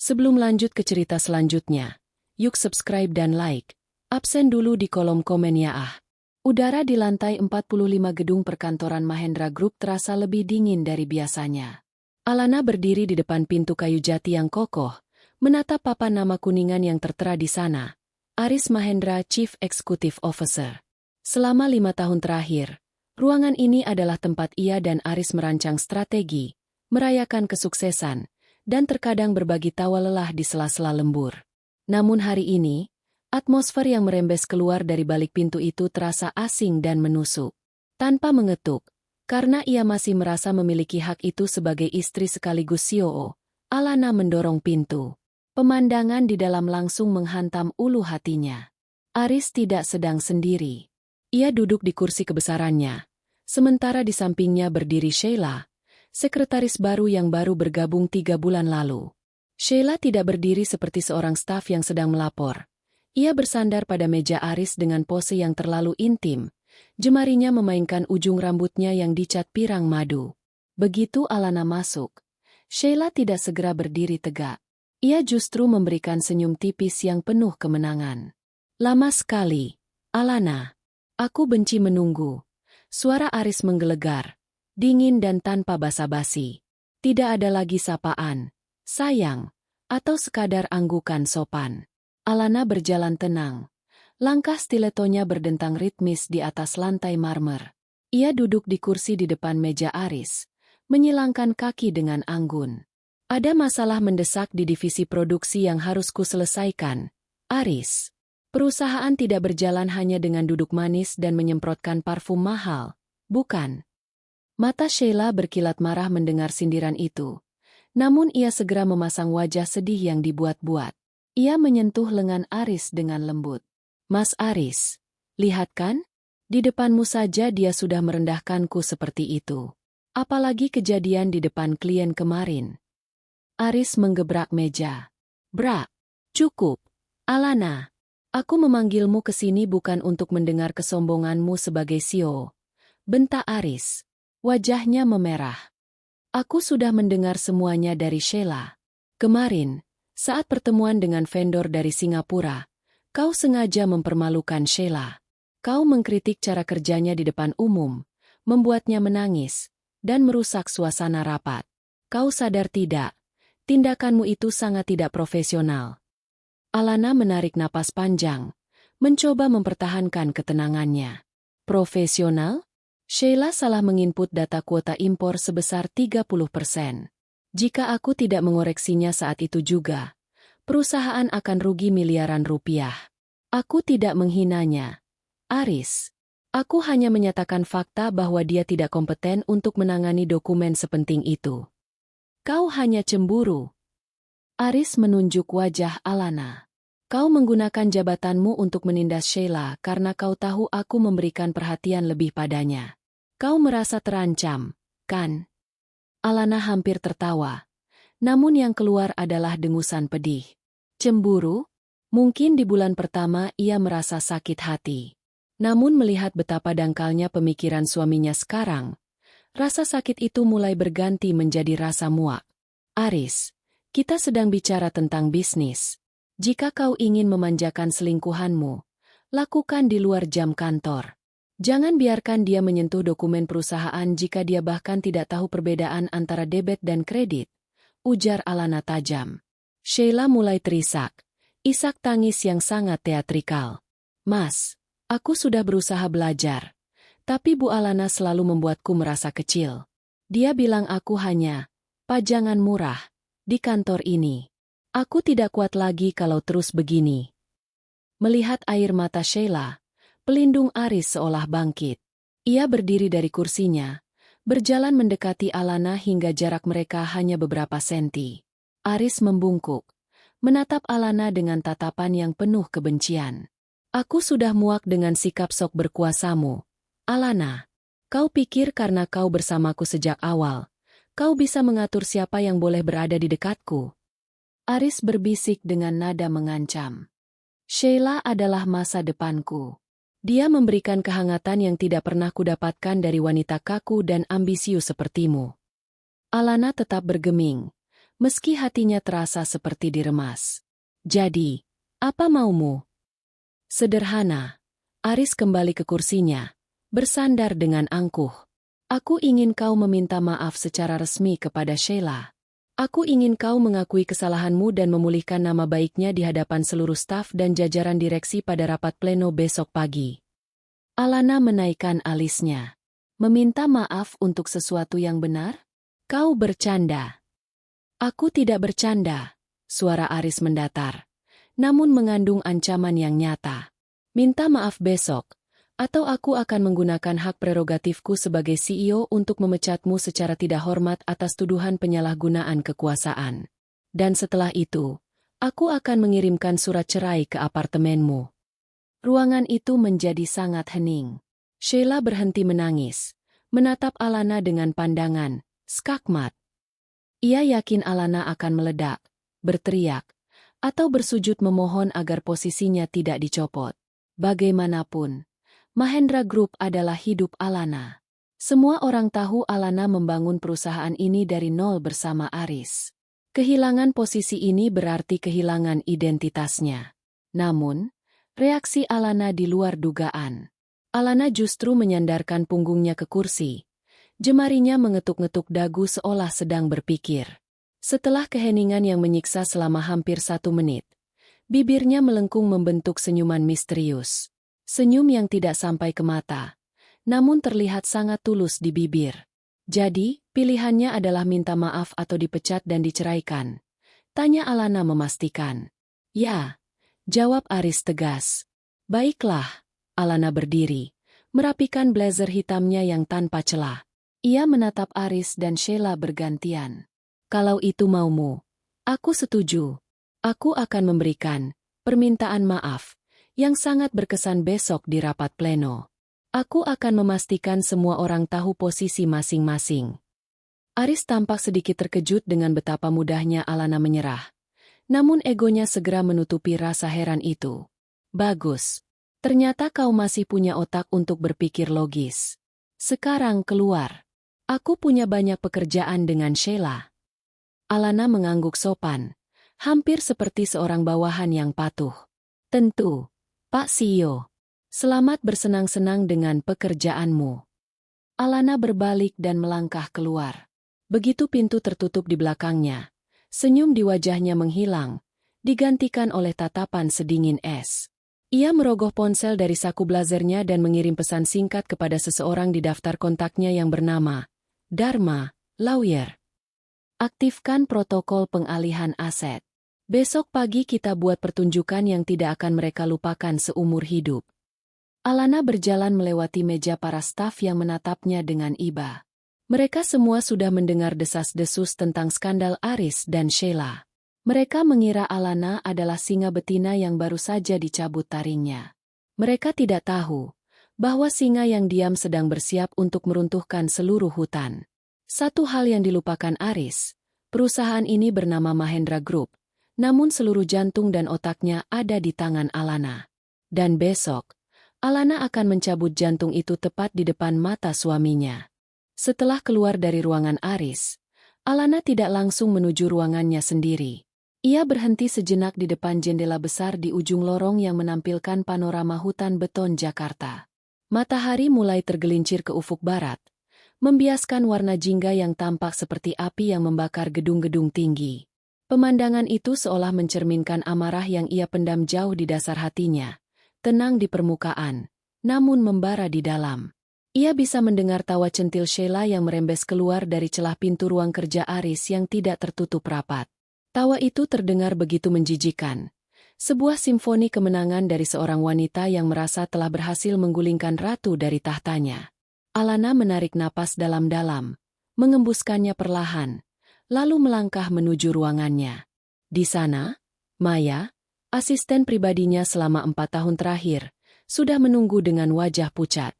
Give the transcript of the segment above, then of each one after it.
Sebelum lanjut ke cerita selanjutnya, yuk subscribe dan like. Absen dulu di kolom komen ya ah. Udara di lantai 45 gedung perkantoran Mahendra Group terasa lebih dingin dari biasanya. Alana berdiri di depan pintu kayu jati yang kokoh, menatap papan nama kuningan yang tertera di sana. Aris Mahendra, Chief Executive Officer. Selama 5 tahun terakhir, ruangan ini adalah tempat ia dan Aris merancang strategi, merayakan kesuksesan, dan terkadang berbagi tawa lelah di sela-sela lembur. Namun hari ini, atmosfer yang merembes keluar dari balik pintu itu terasa asing dan menusuk. Tanpa mengetuk, karena ia masih merasa memiliki hak itu sebagai istri sekaligus COO, Alana mendorong pintu. Pemandangan di dalam langsung menghantam ulu hatinya. Aris tidak sedang sendiri. Ia duduk di kursi kebesarannya, sementara di sampingnya berdiri Sheila, sekretaris baru yang baru bergabung 3 bulan lalu. Sheila tidak berdiri seperti seorang staf yang sedang melapor. Ia bersandar pada meja Aris dengan pose yang terlalu intim. Jemarinya memainkan ujung rambutnya yang dicat pirang madu. Begitu Alana masuk, Sheila tidak segera berdiri tegak. Ia justru memberikan senyum tipis yang penuh kemenangan. Lama sekali, Alana. Aku benci menunggu. Suara Aris menggelegar, dingin dan tanpa basa-basi. Tidak ada lagi sapaan, sayang, atau sekadar anggukan sopan. Alana berjalan tenang. Langkah stiletonya berdentang ritmis di atas lantai marmer. Ia duduk di kursi di depan meja Aris, menyilangkan kaki dengan anggun. Ada masalah mendesak di divisi produksi yang harus kuselesaikan, Aris. Perusahaan tidak berjalan hanya dengan duduk manis dan menyemprotkan parfum mahal, bukan? Mata Sheila berkilat marah mendengar sindiran itu. Namun ia segera memasang wajah sedih yang dibuat-buat. Ia menyentuh lengan Aris dengan lembut. Mas Aris, lihat kan? Di depanmu saja dia sudah merendahkanku seperti itu. Apalagi kejadian di depan klien kemarin. Aris menggebrak meja. Bra, cukup. Alana, aku memanggilmu ke sini bukan untuk mendengar kesombonganmu sebagai CEO. Bentak Aris. Wajahnya memerah. Aku sudah mendengar semuanya dari Sheila. Kemarin, saat pertemuan dengan vendor dari Singapura, kau sengaja mempermalukan Sheila. Kau mengkritik cara kerjanya di depan umum, membuatnya menangis, dan merusak suasana rapat. Kau sadar tidak? Tindakanmu itu sangat tidak profesional. Alana menarik napas panjang, mencoba mempertahankan ketenangannya. Profesional? Sheila salah menginput data kuota impor sebesar 30%. Jika aku tidak mengoreksinya saat itu juga, perusahaan akan rugi miliaran rupiah. Aku tidak menghinanya, Aris. Aku hanya menyatakan fakta bahwa dia tidak kompeten untuk menangani dokumen sepenting itu. Kau hanya cemburu. Aris menunjuk wajah Alana. Kau menggunakan jabatanmu untuk menindas Sheila karena kau tahu aku memberikan perhatian lebih padanya. Kau merasa terancam, kan? Alana hampir tertawa. Namun yang keluar adalah dengusan pedih. Cemburu? Mungkin di bulan pertama ia merasa sakit hati. Namun melihat betapa dangkalnya pemikiran suaminya sekarang, rasa sakit itu mulai berganti menjadi rasa muak. Aris, kita sedang bicara tentang bisnis. Jika kau ingin memanjakan selingkuhanmu, lakukan di luar jam kantor. Jangan biarkan dia menyentuh dokumen perusahaan jika dia bahkan tidak tahu perbedaan antara debit dan kredit, ujar Alana tajam. Sheila mulai terisak, isak tangis yang sangat teatrikal. Mas, aku sudah berusaha belajar, tapi Bu Alana selalu membuatku merasa kecil. Dia bilang aku hanya pajangan murah di kantor ini. Aku tidak kuat lagi kalau terus begini. Melihat air mata Sheila, pelindung Aris seolah bangkit. Ia berdiri dari kursinya, berjalan mendekati Alana hingga jarak mereka hanya beberapa senti. Aris membungkuk, menatap Alana dengan tatapan yang penuh kebencian. Aku sudah muak dengan sikap sok berkuasamu. Alana, kau pikir karena kau bersamaku sejak awal, kau bisa mengatur siapa yang boleh berada di dekatku? Aris berbisik dengan nada mengancam. Sheila adalah masa depanku. Dia memberikan kehangatan yang tidak pernah kudapatkan dari wanita kaku dan ambisius sepertimu. Alana tetap bergeming, meski hatinya terasa seperti diremas. Jadi, apa maumu? Sederhana. Aris kembali ke kursinya, bersandar dengan angkuh. Aku ingin kau meminta maaf secara resmi kepada Sheila. Aku ingin kau mengakui kesalahanmu dan memulihkan nama baiknya di hadapan seluruh staf dan jajaran direksi pada rapat pleno besok pagi. Alana menaikkan alisnya. Meminta maaf untuk sesuatu yang benar? Kau bercanda. Aku tidak bercanda, suara Aris mendatar, namun mengandung ancaman yang nyata. Minta maaf besok, atau aku akan menggunakan hak prerogatifku sebagai CEO untuk memecatmu secara tidak hormat atas tuduhan penyalahgunaan kekuasaan. Dan setelah itu, aku akan mengirimkan surat cerai ke apartemenmu. Ruangan itu menjadi sangat hening. Sheila berhenti menangis, menatap Alana dengan pandangan skakmat. Ia yakin Alana akan meledak, berteriak, atau bersujud memohon agar posisinya tidak dicopot. Bagaimanapun, Mahendra Group adalah hidup Alana. Semua orang tahu Alana membangun perusahaan ini dari nol bersama Aris. Kehilangan posisi ini berarti kehilangan identitasnya. Namun, reaksi Alana di luar dugaan. Alana justru menyandarkan punggungnya ke kursi. Jemarinya mengetuk-ngetuk dagu seolah sedang berpikir. Setelah keheningan yang menyiksa selama hampir 1 menit, bibirnya melengkung membentuk senyuman misterius. Senyum yang tidak sampai ke mata, namun terlihat sangat tulus di bibir. Jadi, pilihannya adalah minta maaf atau dipecat dan diceraikan. Tanya Alana memastikan. Ya, jawab Aris tegas. Baiklah, Alana berdiri, merapikan blazer hitamnya yang tanpa celah. Ia menatap Aris dan Sheila bergantian. Kalau itu maumu, aku setuju. Aku akan memberikan permintaan maaf yang sangat berkesan besok di rapat pleno. Aku akan memastikan semua orang tahu posisi masing-masing. Aris tampak sedikit terkejut dengan betapa mudahnya Alana menyerah. Namun egonya segera menutupi rasa heran itu. Bagus. Ternyata kau masih punya otak untuk berpikir logis. Sekarang keluar. Aku punya banyak pekerjaan dengan Sheila. Alana mengangguk sopan, hampir seperti seorang bawahan yang patuh. Tentu, Pak CEO. Selamat bersenang-senang dengan pekerjaanmu. Alana berbalik dan melangkah keluar. Begitu pintu tertutup di belakangnya, senyum di wajahnya menghilang, digantikan oleh tatapan sedingin es. Ia merogoh ponsel dari saku blazernya dan mengirim pesan singkat kepada seseorang di daftar kontaknya yang bernama Dharma, Lawyer. Aktifkan protokol pengalihan aset. Besok pagi kita buat pertunjukan yang tidak akan mereka lupakan seumur hidup. Alana berjalan melewati meja para staf yang menatapnya dengan iba. Mereka semua sudah mendengar desas-desus tentang skandal Aris dan Sheila. Mereka mengira Alana adalah singa betina yang baru saja dicabut taringnya. Mereka tidak tahu bahwa singa yang diam sedang bersiap untuk meruntuhkan seluruh hutan. Satu hal yang dilupakan Aris, perusahaan ini bernama Mahendra Group, namun seluruh jantung dan otaknya ada di tangan Alana. Dan besok, Alana akan mencabut jantung itu tepat di depan mata suaminya. Setelah keluar dari ruangan Aris, Alana tidak langsung menuju ruangannya sendiri. Ia berhenti sejenak di depan jendela besar di ujung lorong yang menampilkan panorama hutan beton Jakarta. Matahari mulai tergelincir ke ufuk barat, membiaskan warna jingga yang tampak seperti api yang membakar gedung-gedung tinggi. Pemandangan itu seolah mencerminkan amarah yang ia pendam jauh di dasar hatinya, tenang di permukaan, namun membara di dalam. Ia bisa mendengar tawa centil Sheila yang merembes keluar dari celah pintu ruang kerja Aris yang tidak tertutup rapat. Tawa itu terdengar begitu menjijikan. Sebuah simfoni kemenangan dari seorang wanita yang merasa telah berhasil menggulingkan ratu dari tahtanya. Alana menarik napas dalam-dalam, mengembuskannya perlahan, lalu melangkah menuju ruangannya. Di sana, Maya, asisten pribadinya selama 4 tahun terakhir, sudah menunggu dengan wajah pucat.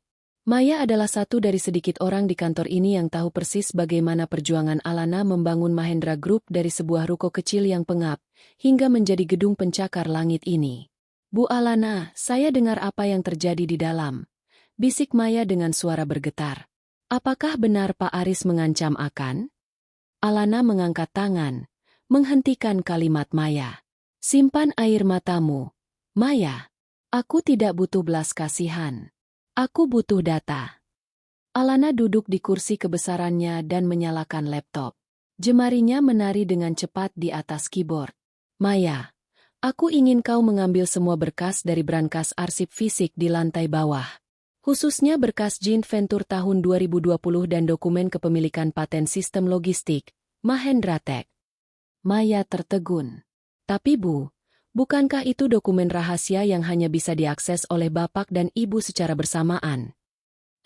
Maya adalah satu dari sedikit orang di kantor ini yang tahu persis bagaimana perjuangan Alana membangun Mahendra Group dari sebuah ruko kecil yang pengap, hingga menjadi gedung pencakar langit ini. Bu Alana, saya dengar apa yang terjadi di dalam, bisik Maya dengan suara bergetar. Apakah benar Pak Aris mengancam akan? Alana mengangkat tangan, menghentikan kalimat Maya. Simpan air matamu, Maya. Aku tidak butuh belas kasihan. Aku butuh data. Alana duduk di kursi kebesarannya dan menyalakan laptop. Jemarinya menari dengan cepat di atas keyboard. Maya, aku ingin kau mengambil semua berkas dari brankas arsip fisik di lantai bawah. Khususnya berkas joint venture tahun 2020 dan dokumen kepemilikan paten sistem logistik, Mahendra Tech. Maya tertegun. Tapi Bu, bukankah itu dokumen rahasia yang hanya bisa diakses oleh Bapak dan Ibu secara bersamaan?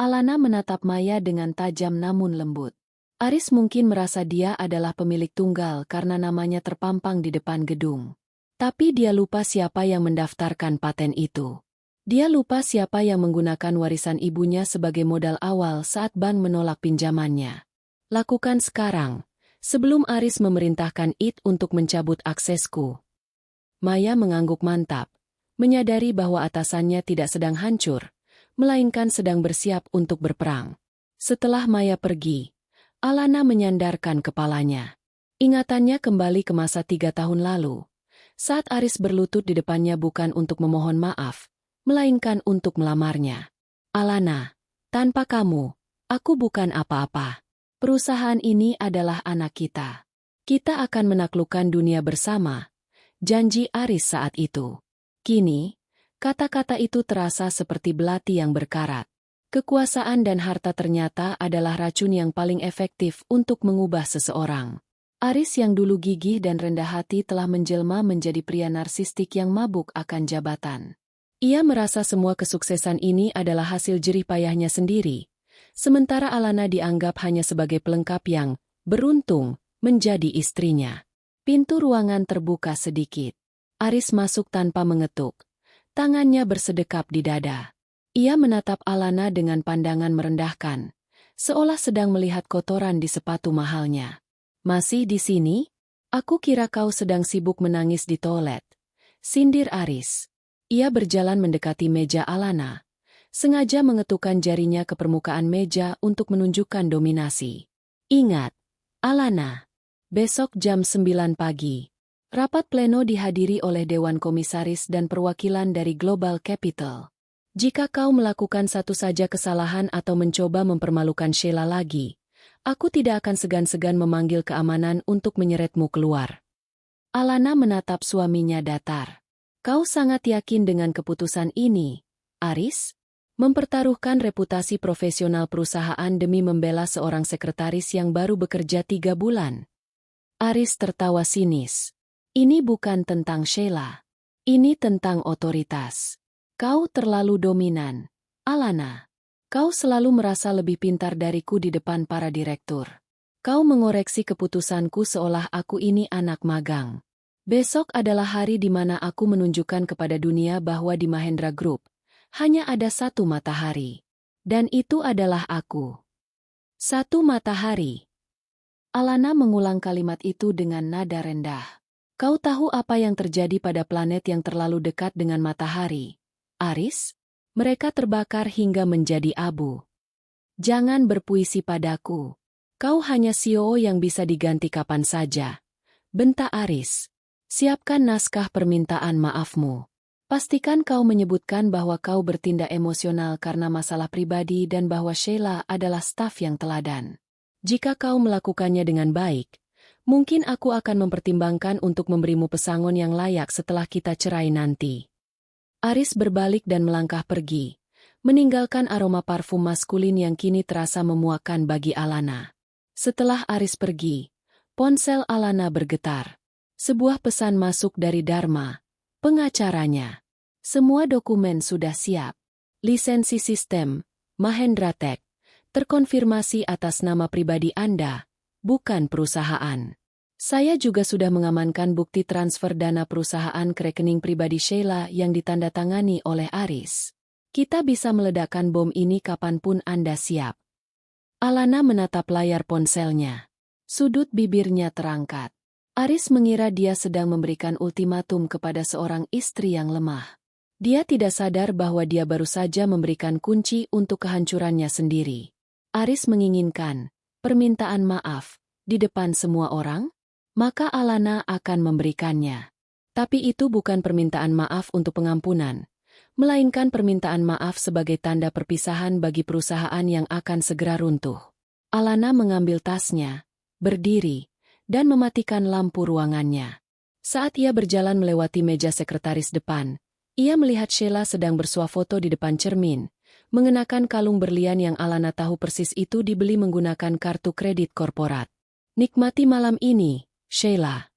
Alana menatap Maya dengan tajam namun lembut. Aris mungkin merasa dia adalah pemilik tunggal karena namanya terpampang di depan gedung. Tapi dia lupa siapa yang mendaftarkan paten itu. Dia lupa siapa yang menggunakan warisan ibunya sebagai modal awal saat bank menolak pinjamannya. Lakukan sekarang, sebelum Aris memerintahkan It untuk mencabut aksesku. Maya mengangguk mantap, menyadari bahwa atasannya tidak sedang hancur, melainkan sedang bersiap untuk berperang. Setelah Maya pergi, Alana menyandarkan kepalanya. Ingatannya kembali ke masa 3 tahun lalu, saat Aris berlutut di depannya bukan untuk memohon maaf, melainkan untuk melamarnya. Alana, tanpa kamu, aku bukan apa-apa. Perusahaan ini adalah anak kita. Kita akan menaklukkan dunia bersama, janji Aris saat itu. Kini, kata-kata itu terasa seperti belati yang berkarat. Kekuasaan dan harta ternyata adalah racun yang paling efektif untuk mengubah seseorang. Aris yang dulu gigih dan rendah hati telah menjelma menjadi pria narsistik yang mabuk akan jabatan. Ia merasa semua kesuksesan ini adalah hasil jerih payahnya sendiri, sementara Alana dianggap hanya sebagai pelengkap yang beruntung menjadi istrinya. Pintu ruangan terbuka sedikit. Aris masuk tanpa mengetuk. Tangannya bersedekap di dada. Ia menatap Alana dengan pandangan merendahkan, seolah sedang melihat kotoran di sepatu mahalnya. Masih di sini? Aku kira kau sedang sibuk menangis di toilet. Sindir Aris. Ia berjalan mendekati meja Alana, sengaja mengetukkan jarinya ke permukaan meja untuk menunjukkan dominasi. Ingat, Alana, besok jam 9 pagi. Rapat pleno dihadiri oleh Dewan Komisaris dan perwakilan dari Global Capital. Jika kau melakukan satu saja kesalahan atau mencoba mempermalukan Sheila lagi, aku tidak akan segan-segan memanggil keamanan untuk menyeretmu keluar. Alana menatap suaminya datar. Kau sangat yakin dengan keputusan ini, Aris? Mempertaruhkan reputasi profesional perusahaan demi membela seorang sekretaris yang baru bekerja 3 bulan. Aris tertawa sinis. Ini bukan tentang Sheila. Ini tentang otoritas. Kau terlalu dominan, Alana. Kau selalu merasa lebih pintar dariku di depan para direktur. Kau mengoreksi keputusanku seolah aku ini anak magang. Besok adalah hari di mana aku menunjukkan kepada dunia bahwa di Mahendra Group hanya ada satu matahari. Dan itu adalah aku. Satu matahari. Alana mengulang kalimat itu dengan nada rendah. Kau tahu apa yang terjadi pada planet yang terlalu dekat dengan matahari, Aris? Mereka terbakar hingga menjadi abu. Jangan berpuisi padaku. Kau hanya CEO yang bisa diganti kapan saja. Bentak Aris. Siapkan naskah permintaan maafmu. Pastikan kau menyebutkan bahwa kau bertindak emosional karena masalah pribadi dan bahwa Sheila adalah staf yang teladan. Jika kau melakukannya dengan baik, mungkin aku akan mempertimbangkan untuk memberimu pesangon yang layak setelah kita cerai nanti. Aris berbalik dan melangkah pergi, meninggalkan aroma parfum maskulin yang kini terasa memuakkan bagi Alana. Setelah Aris pergi, ponsel Alana bergetar. Sebuah pesan masuk dari Dharma, pengacaranya. Semua dokumen sudah siap. Lisensi sistem, Mahendra Tech, terkonfirmasi atas nama pribadi Anda, bukan perusahaan. Saya juga sudah mengamankan bukti transfer dana perusahaan ke rekening pribadi Sheila yang ditandatangani oleh Aris. Kita bisa meledakkan bom ini kapanpun Anda siap. Alana menatap layar ponselnya. Sudut bibirnya terangkat. Aris mengira dia sedang memberikan ultimatum kepada seorang istri yang lemah. Dia tidak sadar bahwa dia baru saja memberikan kunci untuk kehancurannya sendiri. Aris menginginkan permintaan maaf di depan semua orang. maka Alana akan memberikannya. Tapi itu bukan permintaan maaf untuk pengampunan, melainkan permintaan maaf sebagai tanda perpisahan bagi perusahaan yang akan segera runtuh. Alana mengambil tasnya, berdiri, dan mematikan lampu ruangannya. Saat ia berjalan melewati meja sekretaris depan, ia melihat Sheila sedang bersuah foto di depan cermin, mengenakan kalung berlian yang Alana tahu persis itu dibeli menggunakan kartu kredit korporat. "Nikmati malam ini, Sheila,"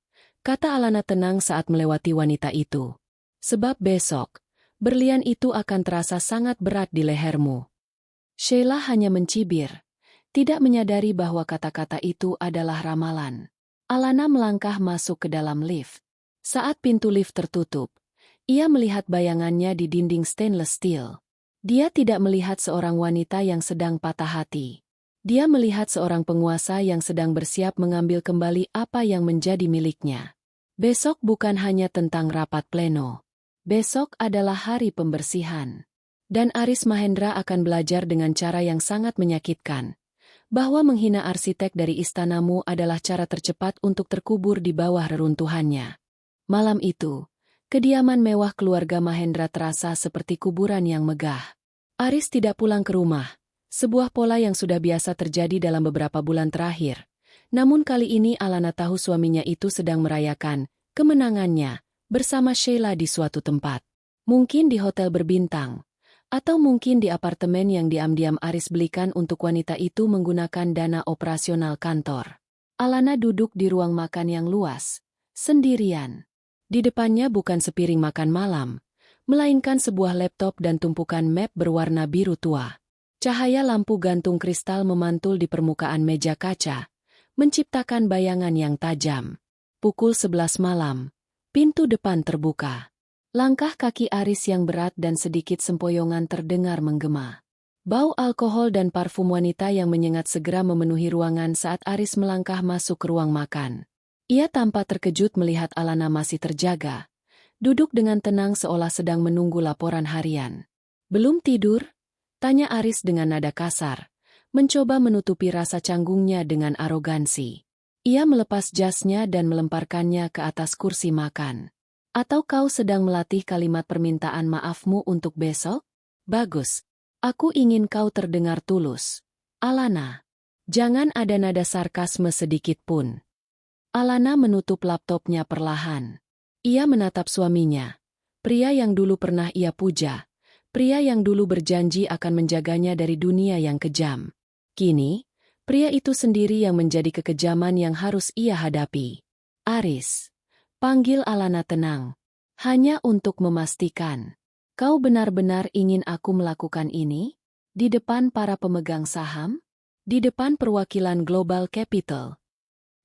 kata Alana tenang saat melewati wanita itu. "Sebab besok, berlian itu akan terasa sangat berat di lehermu." Sheila hanya mencibir, tidak menyadari bahwa kata-kata itu adalah ramalan. Alana melangkah masuk ke dalam lift. Saat pintu lift tertutup, ia melihat bayangannya di dinding stainless steel. Dia tidak melihat seorang wanita yang sedang patah hati. Dia melihat seorang penguasa yang sedang bersiap mengambil kembali apa yang menjadi miliknya. Besok bukan hanya tentang rapat pleno. Besok adalah hari pembersihan. Dan Aris Mahendra akan belajar dengan cara yang sangat menyakitkan, bahwa menghina arsitek dari istanamu adalah cara tercepat untuk terkubur di bawah reruntuhannya. Malam itu, kediaman mewah keluarga Mahendra terasa seperti kuburan yang megah. Aris tidak pulang ke rumah, sebuah pola yang sudah biasa terjadi dalam beberapa bulan terakhir. Namun kali ini Alana tahu suaminya itu sedang merayakan kemenangannya bersama Sheila di suatu tempat. Mungkin di hotel berbintang, atau mungkin di apartemen yang diam-diam Aris belikan untuk wanita itu menggunakan dana operasional kantor. Alana duduk di ruang makan yang luas, sendirian. Di depannya bukan sepiring makan malam, melainkan sebuah laptop dan tumpukan map berwarna biru tua. Cahaya lampu gantung kristal memantul di permukaan meja kaca, menciptakan bayangan yang tajam. Pukul 11 malam, pintu depan terbuka. Langkah kaki Aris yang berat dan sedikit sempoyongan terdengar menggema. Bau alkohol dan parfum wanita yang menyengat segera memenuhi ruangan saat Aris melangkah masuk ke ruang makan. Ia tampak terkejut melihat Alana masih terjaga, duduk dengan tenang seolah sedang menunggu laporan harian. "Belum tidur?" tanya Aris dengan nada kasar, mencoba menutupi rasa canggungnya dengan arogansi. Ia melepas jasnya dan melemparkannya ke atas kursi makan. "Atau kau sedang melatih kalimat permintaan maafmu untuk besok? Bagus. Aku ingin kau terdengar tulus. Alana, jangan ada nada sarkasme sedikit pun." Alana menutup laptopnya perlahan. Ia menatap suaminya, pria yang dulu pernah ia puja, pria yang dulu berjanji akan menjaganya dari dunia yang kejam. Kini, pria itu sendiri yang menjadi kekejaman yang harus ia hadapi. "Aris," panggil Alana tenang, "hanya untuk memastikan. Kau benar-benar ingin aku melakukan ini? Di depan para pemegang saham? Di depan perwakilan Global Capital?"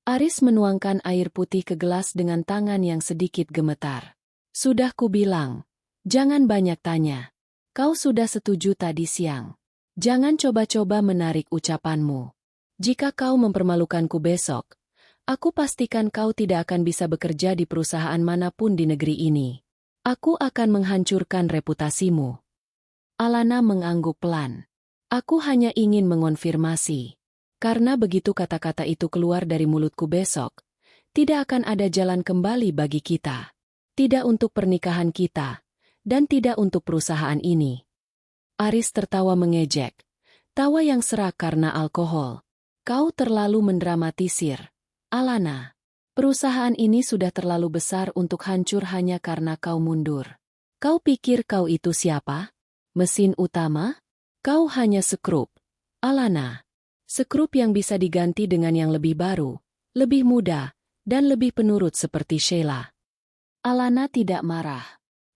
Aris menuangkan air putih ke gelas dengan tangan yang sedikit gemetar. "Sudah kubilang, jangan banyak tanya. Kau sudah setuju tadi siang. Jangan coba-coba menarik ucapanmu. Jika kau mempermalukanku besok, aku pastikan kau tidak akan bisa bekerja di perusahaan manapun di negeri ini. Aku akan menghancurkan reputasimu." Alana mengangguk pelan. "Aku hanya ingin mengonfirmasi. Karena begitu kata-kata itu keluar dari mulutku besok, tidak akan ada jalan kembali bagi kita. Tidak untuk pernikahan kita, dan tidak untuk perusahaan ini." Aris tertawa mengejek, tawa yang serak karena alkohol. "Kau terlalu mendramatisir, Alana. Perusahaan ini sudah terlalu besar untuk hancur hanya karena kau mundur. Kau pikir kau itu siapa? Mesin utama? Kau hanya sekrup, Alana. Sekrup yang bisa diganti dengan yang lebih baru, lebih muda, dan lebih penurut seperti Sheila." Alana tidak marah.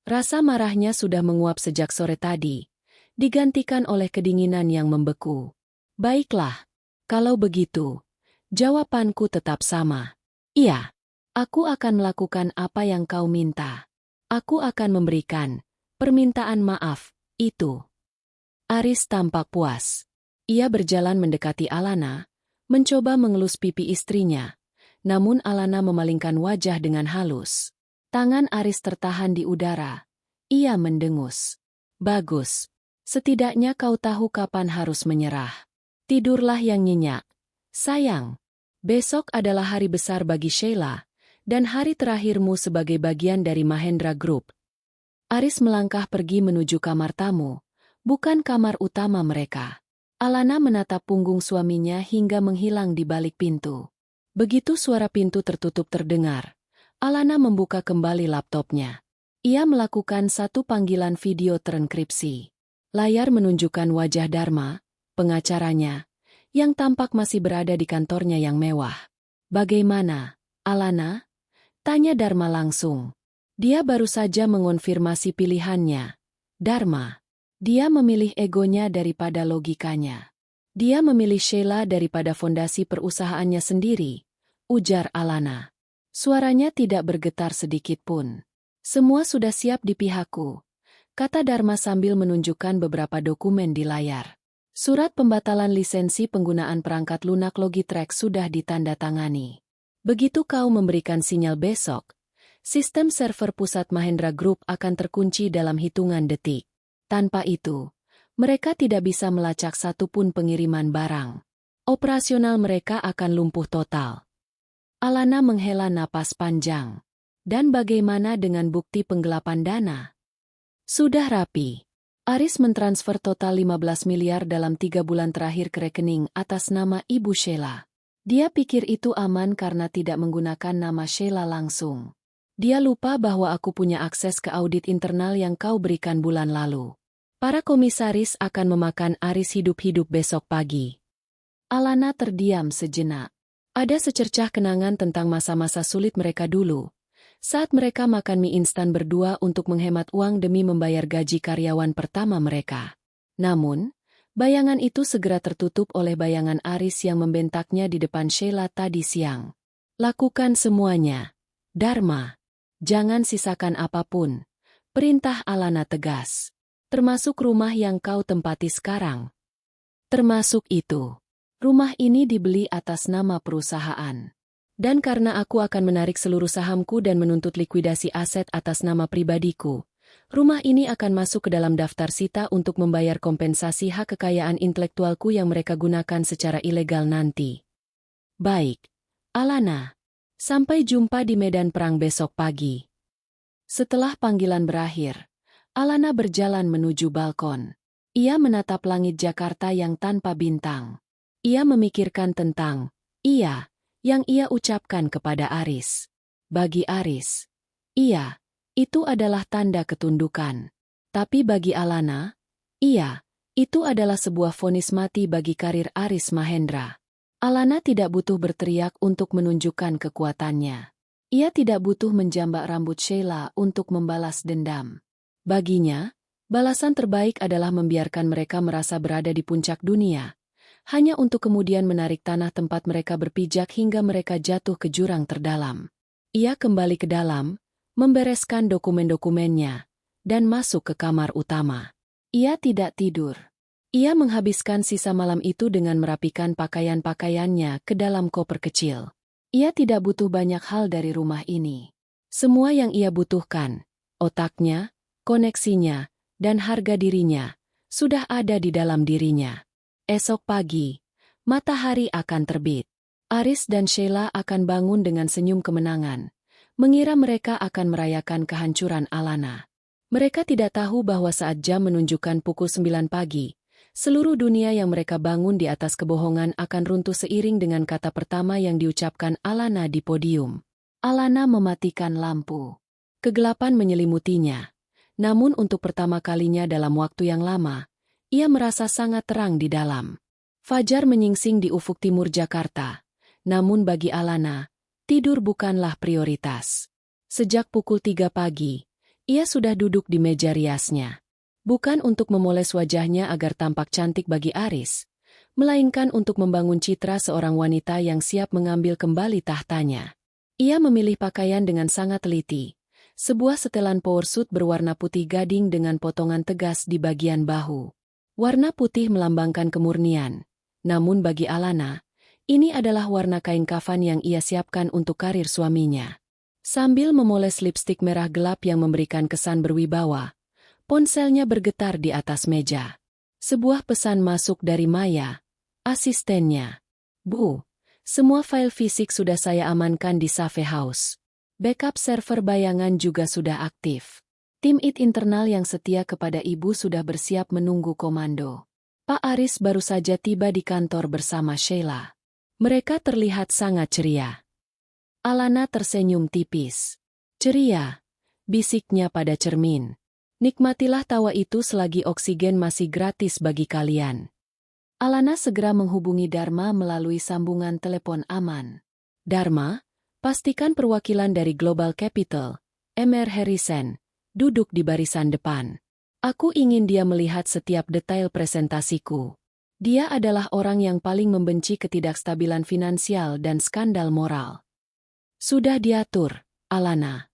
Rasa marahnya sudah menguap sejak sore tadi, digantikan oleh kedinginan yang membeku. "Baiklah, kalau begitu, jawabanku tetap sama. Iya, aku akan melakukan apa yang kau minta. Aku akan memberikan permintaan maaf itu." Aris tampak puas. Ia berjalan mendekati Alana, mencoba mengelus pipi istrinya, namun Alana memalingkan wajah dengan halus. Tangan Aris tertahan di udara. Ia mendengus. "Bagus. Setidaknya kau tahu kapan harus menyerah. Tidurlah yang nyenyak, sayang. Besok adalah hari besar bagi Sheila, dan hari terakhirmu sebagai bagian dari Mahendra Group. Aris melangkah pergi menuju kamar tamu, bukan kamar utama mereka. Alana menatap punggung suaminya hingga menghilang di balik pintu. Begitu suara pintu tertutup terdengar, Alana membuka kembali laptopnya. Ia melakukan satu panggilan video terenkripsi. Layar menunjukkan wajah Dharma, pengacaranya, yang tampak masih berada di kantornya yang mewah. "Bagaimana, Alana?" tanya Dharma langsung. Dia baru saja mengonfirmasi pilihannya. Dharma. Dia memilih egonya daripada logikanya. Dia memilih Sheila daripada fondasi perusahaannya sendiri, ujar Alana. Suaranya tidak bergetar sedikit pun. "Semua sudah siap di pihakku," kata Dharma sambil menunjukkan beberapa dokumen di layar. Surat pembatalan lisensi penggunaan perangkat lunak Logitrack sudah ditandatangani. Begitu kau memberikan sinyal besok, sistem server pusat Mahendra Group akan terkunci dalam hitungan detik. Tanpa itu, mereka tidak bisa melacak satupun pengiriman barang. Operasional mereka akan lumpuh total. Alana menghela napas panjang. "Dan bagaimana dengan bukti penggelapan dana?" "Sudah rapi. Aris mentransfer total 15 miliar dalam 3 bulan terakhir ke rekening atas nama Ibu Sheila. Dia pikir itu aman karena tidak menggunakan nama Sheila langsung. Dia lupa bahwa aku punya akses ke audit internal yang kau berikan bulan lalu. Para komisaris akan memakan Aris hidup-hidup besok pagi." Alana terdiam sejenak. Ada secercah kenangan tentang masa-masa sulit mereka dulu, saat mereka makan mie instan berdua untuk menghemat uang demi membayar gaji karyawan pertama mereka. Namun, bayangan itu segera tertutup oleh bayangan Aris yang membentaknya di depan Sheila tadi siang. "Lakukan semuanya, Dharma. Jangan sisakan apapun," perintah Alana tegas. "Termasuk rumah yang kau tempati sekarang." "Termasuk itu. Rumah ini dibeli atas nama perusahaan. Dan karena aku akan menarik seluruh sahamku dan menuntut likuidasi aset atas nama pribadiku, rumah ini akan masuk ke dalam daftar sita untuk membayar kompensasi hak kekayaan intelektualku yang mereka gunakan secara ilegal nanti." "Baik, Alana. Sampai jumpa di medan perang besok pagi." Setelah panggilan berakhir, Alana berjalan menuju balkon. Ia menatap langit Jakarta yang tanpa bintang. Ia memikirkan tentang yang ia ucapkan kepada Aris. Bagi Aris, itu adalah tanda ketundukan. Tapi bagi Alana, itu adalah sebuah vonis mati bagi karir Aris Mahendra. Alana tidak butuh berteriak untuk menunjukkan kekuatannya. Ia tidak butuh menjambak rambut Sheila untuk membalas dendam. Baginya, balasan terbaik adalah membiarkan mereka merasa berada di puncak dunia, hanya untuk kemudian menarik tanah tempat mereka berpijak hingga mereka jatuh ke jurang terdalam. Ia kembali ke dalam, membereskan dokumen-dokumennya, dan masuk ke kamar utama. Ia tidak tidur. Ia menghabiskan sisa malam itu dengan merapikan pakaian-pakaiannya ke dalam koper kecil. Ia tidak butuh banyak hal dari rumah ini. Semua yang ia butuhkan, otaknya, koneksinya, dan harga dirinya, sudah ada di dalam dirinya. Esok pagi, matahari akan terbit. Aris dan Sheila akan bangun dengan senyum kemenangan, mengira mereka akan merayakan kehancuran Alana. Mereka tidak tahu bahwa saat jam menunjukkan pukul 9 pagi, seluruh dunia yang mereka bangun di atas kebohongan akan runtuh seiring dengan kata pertama yang diucapkan Alana di podium. Alana mematikan lampu. Kegelapan menyelimutinya. Namun untuk pertama kalinya dalam waktu yang lama, ia merasa sangat terang di dalam. Fajar menyingsing di ufuk timur Jakarta. Namun bagi Alana, tidur bukanlah prioritas. Sejak pukul 3 pagi, ia sudah duduk di meja riasnya. Bukan untuk memoles wajahnya agar tampak cantik bagi Aris, melainkan untuk membangun citra seorang wanita yang siap mengambil kembali tahtanya. Ia memilih pakaian dengan sangat teliti. Sebuah setelan powersuit berwarna putih gading dengan potongan tegas di bagian bahu. Warna putih melambangkan kemurnian. Namun bagi Alana, ini adalah warna kain kafan yang ia siapkan untuk karir suaminya. Sambil memoles lipstik merah gelap yang memberikan kesan berwibawa, ponselnya bergetar di atas meja. Sebuah pesan masuk dari Maya, asistennya. "Bu, Semua file fisik sudah saya amankan di Safe House. Backup server bayangan juga sudah aktif. Tim IT internal yang setia kepada ibu sudah bersiap menunggu komando. Pak Aris baru saja tiba di kantor bersama Sheila. Mereka terlihat sangat ceria. Alana tersenyum tipis. Ceria, bisiknya pada cermin. Nikmatilah tawa itu selagi oksigen masih gratis bagi kalian. Alana segera menghubungi Dharma melalui sambungan telepon aman. Dharma, pastikan perwakilan dari Global Capital, Mr. Harrison, duduk di barisan depan. Aku ingin dia melihat setiap detail presentasiku. Dia adalah orang yang paling membenci ketidakstabilan finansial dan skandal moral. Sudah diatur, Alana.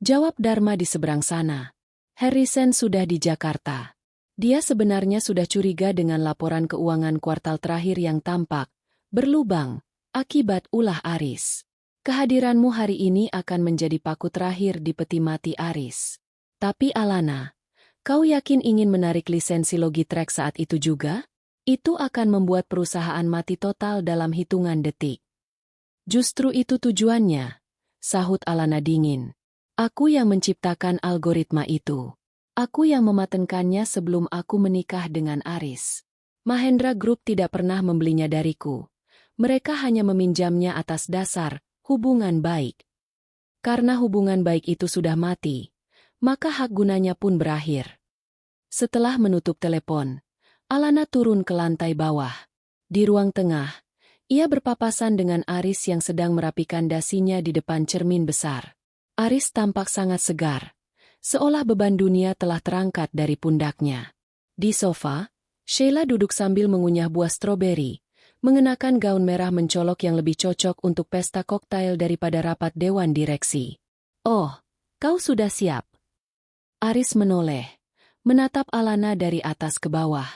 Jawab Dharma di seberang sana. Harrison sudah di Jakarta. Dia sebenarnya sudah curiga dengan laporan keuangan kuartal terakhir yang tampak berlubang akibat ulah Aris. Kehadiranmu hari ini akan menjadi paku terakhir di peti mati Aris. Tapi Alana, kau yakin ingin menarik lisensi Logitrack saat itu juga? Itu akan membuat perusahaan mati total dalam hitungan detik. Justru itu tujuannya, sahut Alana dingin. Aku yang menciptakan algoritma itu. Aku yang mematenkannya sebelum aku menikah dengan Aris. Mahendra Group tidak pernah membelinya dariku. Mereka hanya meminjamnya atas dasar hubungan baik. Karena hubungan baik itu sudah mati, maka hak gunanya pun berakhir. Setelah menutup telepon, Alana turun ke lantai bawah. Di ruang tengah, ia berpapasan dengan Aris yang sedang merapikan dasinya di depan cermin besar. Aris tampak sangat segar. Seolah beban dunia telah terangkat dari pundaknya. Di sofa, Sheila duduk sambil mengunyah buah stroberi, mengenakan gaun merah mencolok yang lebih cocok untuk pesta koktail daripada rapat dewan direksi. Oh, kau sudah siap? Aris menoleh, menatap Alana dari atas ke bawah.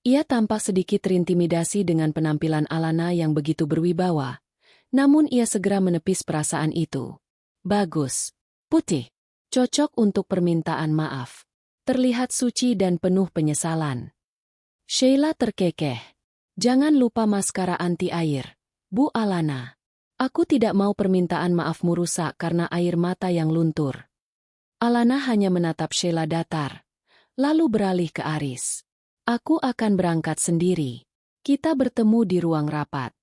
Ia tampak sedikit terintimidasi dengan penampilan Alana yang begitu berwibawa, namun ia segera menepis perasaan itu. Bagus, putih. Cocok untuk permintaan maaf. Terlihat suci dan penuh penyesalan. Sheila terkekeh. Jangan lupa maskara anti air, Bu Alana. Aku tidak mau permintaan maafmu rusak karena air mata yang luntur. Alana hanya menatap Sheila datar, lalu beralih ke Aris. Aku akan berangkat sendiri. Kita bertemu di ruang rapat.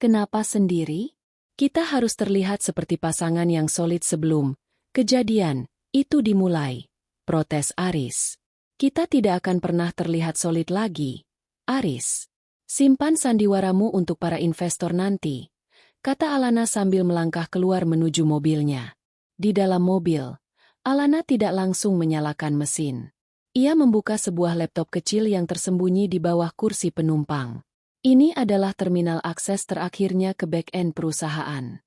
Kenapa sendiri? Kita harus terlihat seperti pasangan yang solid sebelum kejadian itu dimulai, protes Aris. Kita tidak akan pernah terlihat solid lagi, Aris. Simpan sandiwaramu untuk para investor nanti, kata Alana sambil melangkah keluar menuju mobilnya. Di dalam mobil, Alana tidak langsung menyalakan mesin. Ia membuka sebuah laptop kecil yang tersembunyi di bawah kursi penumpang. Ini adalah terminal akses terakhirnya ke back-end perusahaan.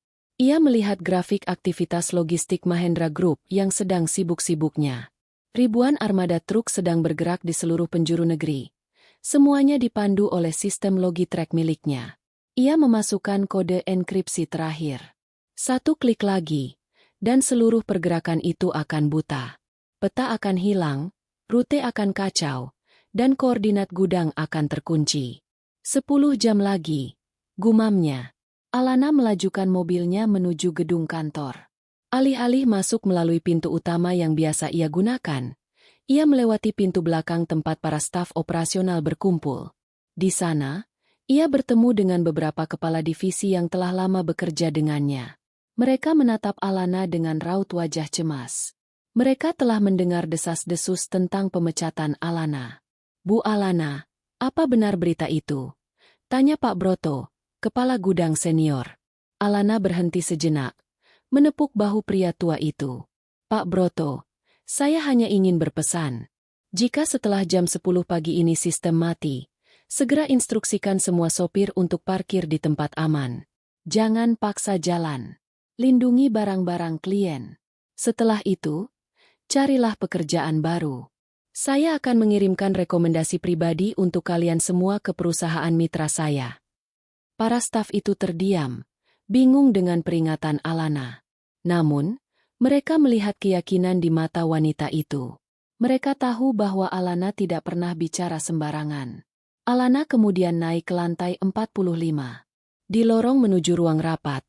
Ia melihat grafik aktivitas logistik Mahendra Group yang sedang sibuk-sibuknya. Ribuan armada truk sedang bergerak di seluruh penjuru negeri. Semuanya dipandu oleh sistem Logitrack miliknya. Ia memasukkan kode enkripsi terakhir. Satu klik lagi, dan seluruh pergerakan itu akan buta. Peta akan hilang, rute akan kacau, dan koordinat gudang akan terkunci. 10 jam lagi, gumamnya. Alana melajukan mobilnya menuju gedung kantor. Alih-alih masuk melalui pintu utama yang biasa ia gunakan, ia melewati pintu belakang tempat para staf operasional berkumpul. Di sana, ia bertemu dengan beberapa kepala divisi yang telah lama bekerja dengannya. Mereka menatap Alana dengan raut wajah cemas. Mereka telah mendengar desas-desus tentang pemecatan Alana. Bu Alana, apa benar berita itu? Tanya Pak Broto, kepala gudang senior. Alana berhenti sejenak, menepuk bahu pria tua itu. Pak Broto, saya hanya ingin berpesan. Jika setelah jam 10 pagi ini sistem mati, segera instruksikan semua sopir untuk parkir di tempat aman. Jangan paksa jalan. Lindungi barang-barang klien. Setelah itu, carilah pekerjaan baru. Saya akan mengirimkan rekomendasi pribadi untuk kalian semua ke perusahaan mitra saya. Para staf itu terdiam, bingung dengan peringatan Alana. Namun, mereka melihat keyakinan di mata wanita itu. Mereka tahu bahwa Alana tidak pernah bicara sembarangan. Alana kemudian naik ke lantai 45. Di lorong menuju ruang rapat,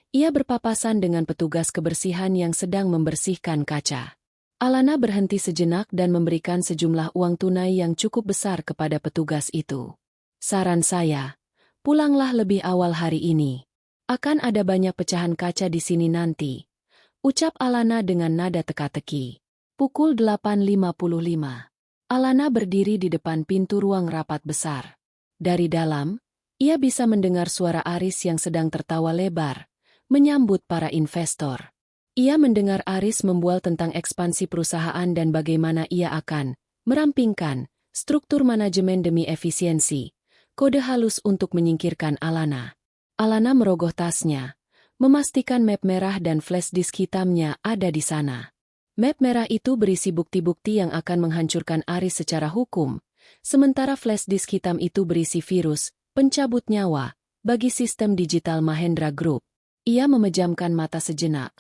ia berpapasan dengan petugas kebersihan yang sedang membersihkan kaca. Alana berhenti sejenak dan memberikan sejumlah uang tunai yang cukup besar kepada petugas itu. Saran saya, pulanglah lebih awal hari ini. Akan ada banyak pecahan kaca di sini nanti, ucap Alana dengan nada teka-teki. Pukul 8.55. Alana berdiri di depan pintu ruang rapat besar. Dari dalam, ia bisa mendengar suara Aris yang sedang tertawa lebar, menyambut para investor. Ia mendengar Aris membual tentang ekspansi perusahaan dan bagaimana ia akan merampingkan struktur manajemen demi efisiensi, kode halus untuk menyingkirkan Alana. Alana merogoh tasnya, memastikan map merah dan flash disk hitamnya ada di sana. Map merah itu berisi bukti-bukti yang akan menghancurkan Aris secara hukum, sementara flash disk hitam itu berisi virus, pencabut nyawa, bagi sistem digital Mahendra Group. Ia memejamkan mata sejenak,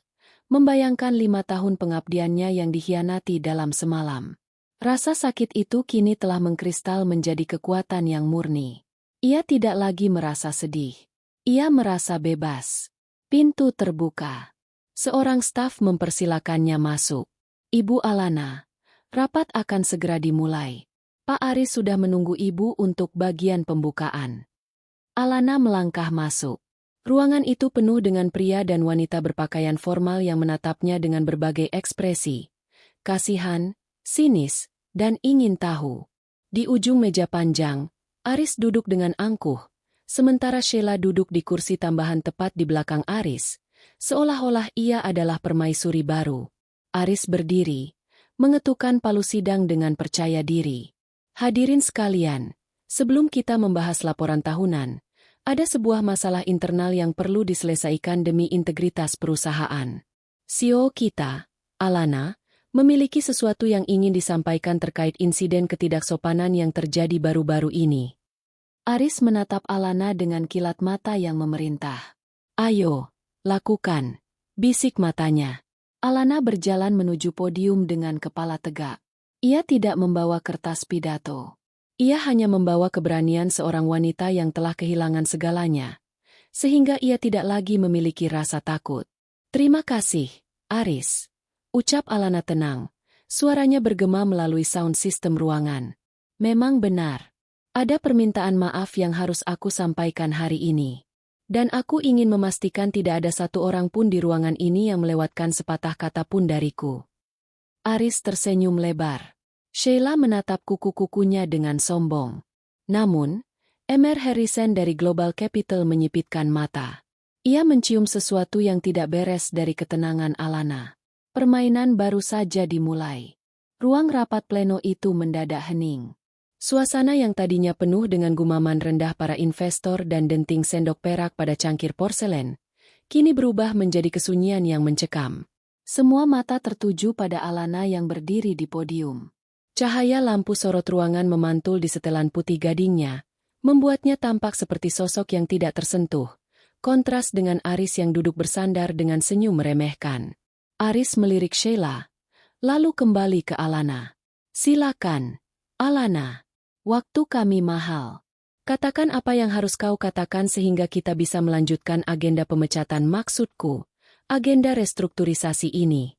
membayangkan 5 tahun pengabdiannya yang dikhianati dalam semalam. Rasa sakit itu kini telah mengkristal menjadi kekuatan yang murni. Ia tidak lagi merasa sedih. Ia merasa bebas. Pintu terbuka. Seorang staf mempersilakannya masuk. Ibu Alana, rapat akan segera dimulai. Pak Aris sudah menunggu ibu untuk bagian pembukaan. Alana melangkah masuk. Ruangan itu penuh dengan pria dan wanita berpakaian formal yang menatapnya dengan berbagai ekspresi. Kasihan, sinis, dan ingin tahu. Di ujung meja panjang, Aris duduk dengan angkuh, sementara Sheila duduk di kursi tambahan tepat di belakang Aris, seolah-olah ia adalah permaisuri baru. Aris berdiri, mengetukkan palu sidang dengan percaya diri. Hadirin sekalian, sebelum kita membahas laporan tahunan, ada sebuah masalah internal yang perlu diselesaikan demi integritas perusahaan. CEO kita, Alana, memiliki sesuatu yang ingin disampaikan terkait insiden ketidaksopanan yang terjadi baru-baru ini. Aris menatap Alana dengan kilat mata yang memerintah. Ayo, lakukan, bisik matanya. Alana berjalan menuju podium dengan kepala tegak. Ia tidak membawa kertas pidato. Ia hanya membawa keberanian seorang wanita yang telah kehilangan segalanya, sehingga ia tidak lagi memiliki rasa takut. Terima kasih, Aris, ucap Alana tenang. Suaranya bergema melalui sound system ruangan. Memang benar. Ada permintaan maaf yang harus aku sampaikan hari ini. Dan aku ingin memastikan tidak ada satu orang pun di ruangan ini yang melewatkan sepatah kata pun dariku. Aris tersenyum lebar. Sheila menatap kuku-kukunya dengan sombong. Namun, Emer Harrison dari Global Capital menyipitkan mata. Ia mencium sesuatu yang tidak beres dari ketenangan Alana. Permainan baru saja dimulai. Ruang rapat pleno itu mendadak hening. Suasana yang tadinya penuh dengan gumaman rendah para investor dan denting sendok perak pada cangkir porselen, kini berubah menjadi kesunyian yang mencekam. Semua mata tertuju pada Alana yang berdiri di podium. Cahaya lampu sorot ruangan memantul di setelan putih gadingnya, membuatnya tampak seperti sosok yang tidak tersentuh, kontras dengan Aris yang duduk bersandar dengan senyum meremehkan. Aris melirik Sheila, lalu kembali ke Alana. Silakan, Alana. Waktu kami mahal. Katakan apa yang harus kau katakan sehingga kita bisa melanjutkan agenda pemecatan, maksudku, agenda restrukturisasi ini.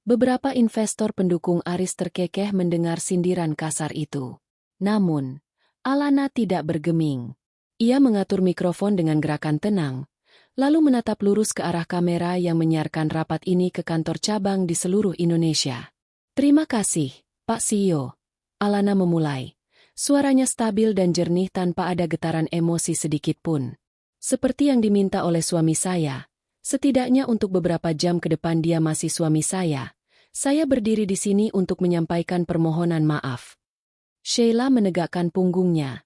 Beberapa investor pendukung Aris terkekeh mendengar sindiran kasar itu. Namun, Alana tidak bergeming. Ia mengatur mikrofon dengan gerakan tenang, lalu menatap lurus ke arah kamera yang menyiarkan rapat ini ke kantor cabang di seluruh Indonesia. Terima kasih, Pak CEO. Alana memulai. Suaranya stabil dan jernih tanpa ada getaran emosi sedikit pun. Seperti yang diminta oleh suami saya, setidaknya untuk beberapa jam ke depan dia masih suami saya. Saya berdiri di sini untuk menyampaikan permohonan maaf. Sheila menegakkan punggungnya.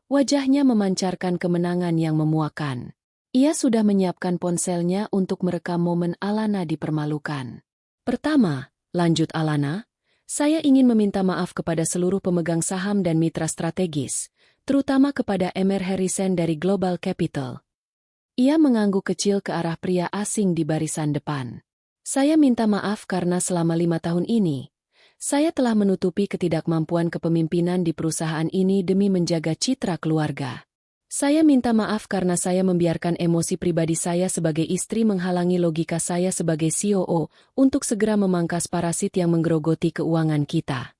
Wajahnya memancarkan kemenangan yang memuakan. Ia sudah menyiapkan ponselnya untuk merekam momen Alana dipermalukan. Pertama, lanjut Alana, saya ingin meminta maaf kepada seluruh pemegang saham dan mitra strategis, terutama kepada Emer Harrison dari Global Capital. Ia mengangguk kecil ke arah pria asing di barisan depan. Saya minta maaf karena selama 5 tahun ini, saya telah menutupi ketidakmampuan kepemimpinan di perusahaan ini demi menjaga citra keluarga. Saya minta maaf karena saya membiarkan emosi pribadi saya sebagai istri menghalangi logika saya sebagai COO untuk segera memangkas parasit yang menggerogoti keuangan kita.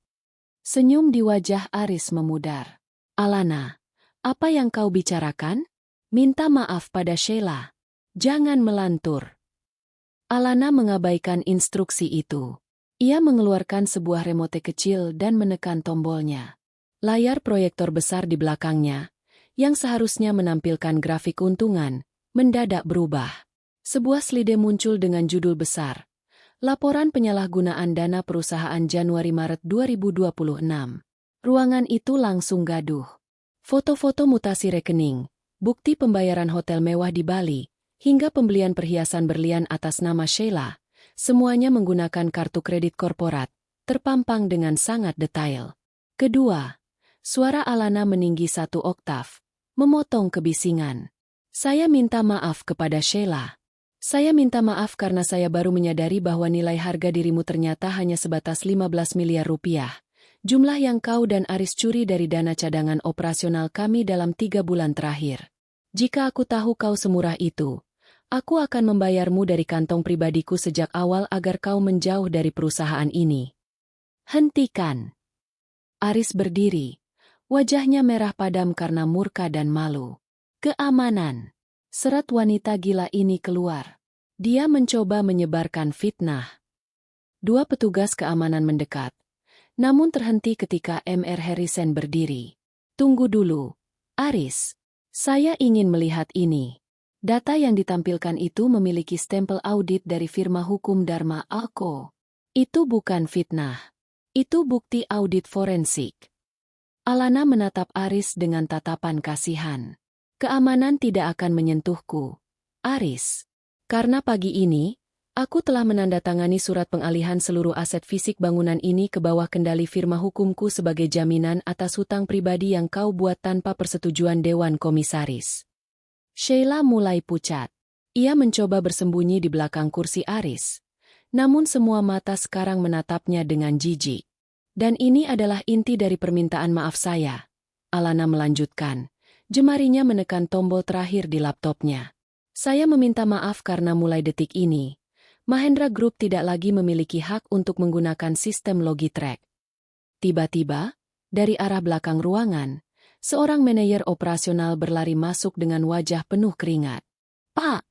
Senyum di wajah Aris memudar. Alana, apa yang kau bicarakan? Minta maaf pada Sheila. Jangan melantur. Alana mengabaikan instruksi itu. Ia mengeluarkan sebuah remote kecil dan menekan tombolnya. Layar proyektor besar di belakangnya, yang seharusnya menampilkan grafik keuntungan, mendadak berubah. Sebuah slide muncul dengan judul besar, Laporan Penyalahgunaan Dana Perusahaan Januari-Maret 2026. Ruangan itu langsung gaduh. Foto-foto mutasi rekening, bukti pembayaran hotel mewah di Bali, hingga pembelian perhiasan berlian atas nama Sheila, semuanya menggunakan kartu kredit korporat, terpampang dengan sangat detail. Kedua, suara Alana meninggi 1 oktav, memotong kebisingan. Saya minta maaf kepada Sheila. Saya minta maaf karena saya baru menyadari bahwa nilai harga dirimu ternyata hanya sebatas 15 miliar rupiah. Jumlah yang kau dan Aris curi dari dana cadangan operasional kami dalam 3 bulan terakhir. Jika aku tahu kau semurah itu, aku akan membayarmu dari kantong pribadiku sejak awal agar kau menjauh dari perusahaan ini. Hentikan. Aris berdiri. Wajahnya merah padam karena murka dan malu. Keamanan. Serat wanita gila ini keluar. Dia mencoba menyebarkan fitnah. 2 petugas keamanan mendekat, namun terhenti ketika Mr. Harrison berdiri. Tunggu dulu, Aris. Saya ingin melihat ini. Data yang ditampilkan itu memiliki stempel audit dari firma hukum Dharma Alco. Itu bukan fitnah. Itu bukti audit forensik. Alana menatap Aris dengan tatapan kasihan. Keamanan tidak akan menyentuhku, Aris. Karena pagi ini, aku telah menandatangani surat pengalihan seluruh aset fisik bangunan ini ke bawah kendali firma hukumku sebagai jaminan atas hutang pribadi yang kau buat tanpa persetujuan Dewan Komisaris. Sheila mulai pucat. Ia mencoba bersembunyi di belakang kursi Aris. Namun semua mata sekarang menatapnya dengan jijik. Dan ini adalah inti dari permintaan maaf saya. Alana melanjutkan. Jemarinya menekan tombol terakhir di laptopnya. Saya meminta maaf karena mulai detik ini, Mahendra Group tidak lagi memiliki hak untuk menggunakan sistem Logitrack. Tiba-tiba, dari arah belakang ruangan, seorang manajer operasional berlari masuk dengan wajah penuh keringat. Pak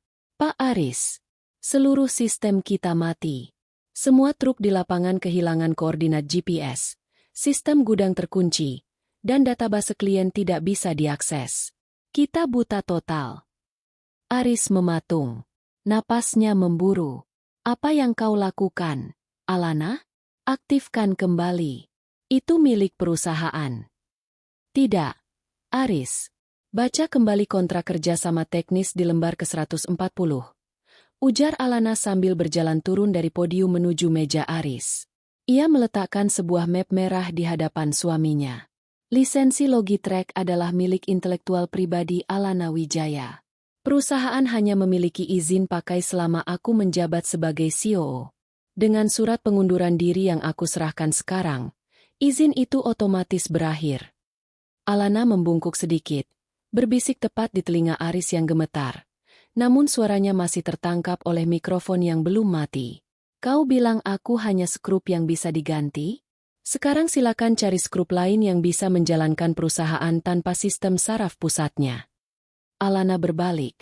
Aris, seluruh sistem kita mati. Semua truk di lapangan kehilangan koordinat GPS, sistem gudang terkunci, dan database klien tidak bisa diakses. Kita buta total. Aris mematung. Napasnya memburu. Apa yang kau lakukan, Alana? Aktifkan kembali. Itu milik perusahaan. Tidak, Aris. Baca kembali kontrak kerja sama teknis di lembar ke-140. Ujar Alana sambil berjalan turun dari podium menuju meja Aris. Ia meletakkan sebuah map merah di hadapan suaminya. Lisensi Logitrack adalah milik intelektual pribadi Alana Wijaya. Perusahaan hanya memiliki izin pakai selama aku menjabat sebagai COO. Dengan surat pengunduran diri yang aku serahkan sekarang, izin itu otomatis berakhir. Alana membungkuk sedikit, berbisik tepat di telinga Aris yang gemetar. Namun suaranya masih tertangkap oleh mikrofon yang belum mati. Kau bilang aku hanya skrup yang bisa diganti? Sekarang silakan cari skrup lain yang bisa menjalankan perusahaan tanpa sistem saraf pusatnya. Alana berbalik,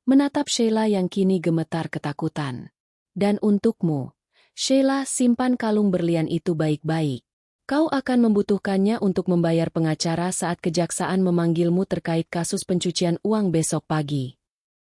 menatap Sheila yang kini gemetar ketakutan. Dan untukmu, Sheila, simpan kalung berlian itu baik-baik. Kau akan membutuhkannya untuk membayar pengacara saat kejaksaan memanggilmu terkait kasus pencucian uang besok pagi.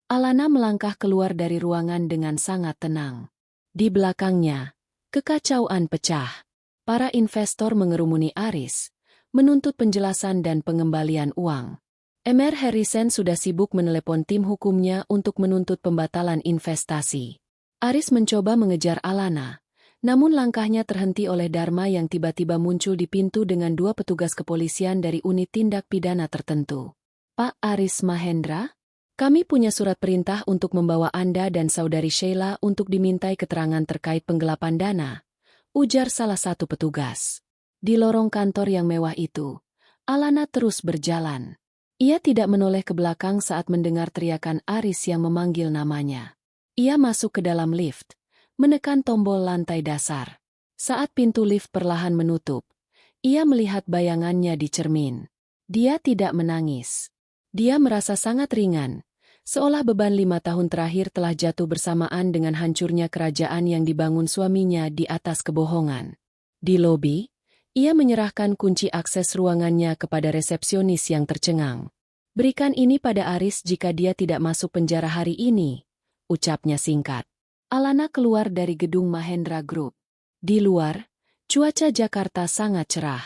Alana melangkah keluar dari ruangan dengan sangat tenang. Di belakangnya, kekacauan pecah. Para investor mengerumuni Aris, menuntut penjelasan dan pengembalian uang. Mr. Harrison sudah sibuk menelepon tim hukumnya untuk menuntut pembatalan investasi. Aris mencoba mengejar Alana, namun langkahnya terhenti oleh Dharma yang tiba-tiba muncul di pintu dengan 2 petugas kepolisian dari unit tindak pidana tertentu. Pak Aris Mahendra? Kami punya surat perintah untuk membawa Anda dan saudari Sheila untuk dimintai keterangan terkait penggelapan dana, ujar salah satu petugas. Di lorong kantor yang mewah itu, Alana terus berjalan. Ia tidak menoleh ke belakang saat mendengar teriakan Aris yang memanggil namanya. Ia masuk ke dalam lift, menekan tombol lantai dasar. Saat pintu lift perlahan menutup, ia melihat bayangannya di cermin. Dia tidak menangis. Dia merasa sangat ringan, seolah beban 5 tahun terakhir telah jatuh bersamaan dengan hancurnya kerajaan yang dibangun suaminya di atas kebohongan. Di lobi, ia menyerahkan kunci akses ruangannya kepada resepsionis yang tercengang. "Berikan ini pada Aris jika dia tidak masuk penjara hari ini," ucapnya singkat. Alana keluar dari gedung Mahendra Group. Di luar, cuaca Jakarta sangat cerah.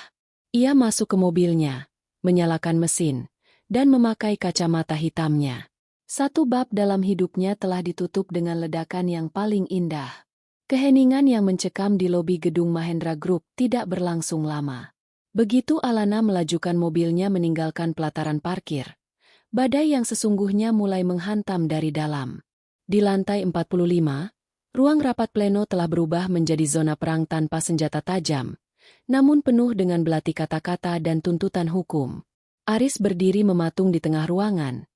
Ia masuk ke mobilnya, menyalakan mesin, dan memakai kacamata hitamnya. Satu bab dalam hidupnya telah ditutup dengan ledakan yang paling indah. Keheningan yang mencekam di lobi gedung Mahendra Group tidak berlangsung lama. Begitu Alana melajukan mobilnya meninggalkan pelataran parkir, badai yang sesungguhnya mulai menghantam dari dalam. Di lantai 45, ruang rapat pleno telah berubah menjadi zona perang tanpa senjata tajam, namun penuh dengan belati kata-kata dan tuntutan hukum. Aris berdiri mematung di tengah ruangan.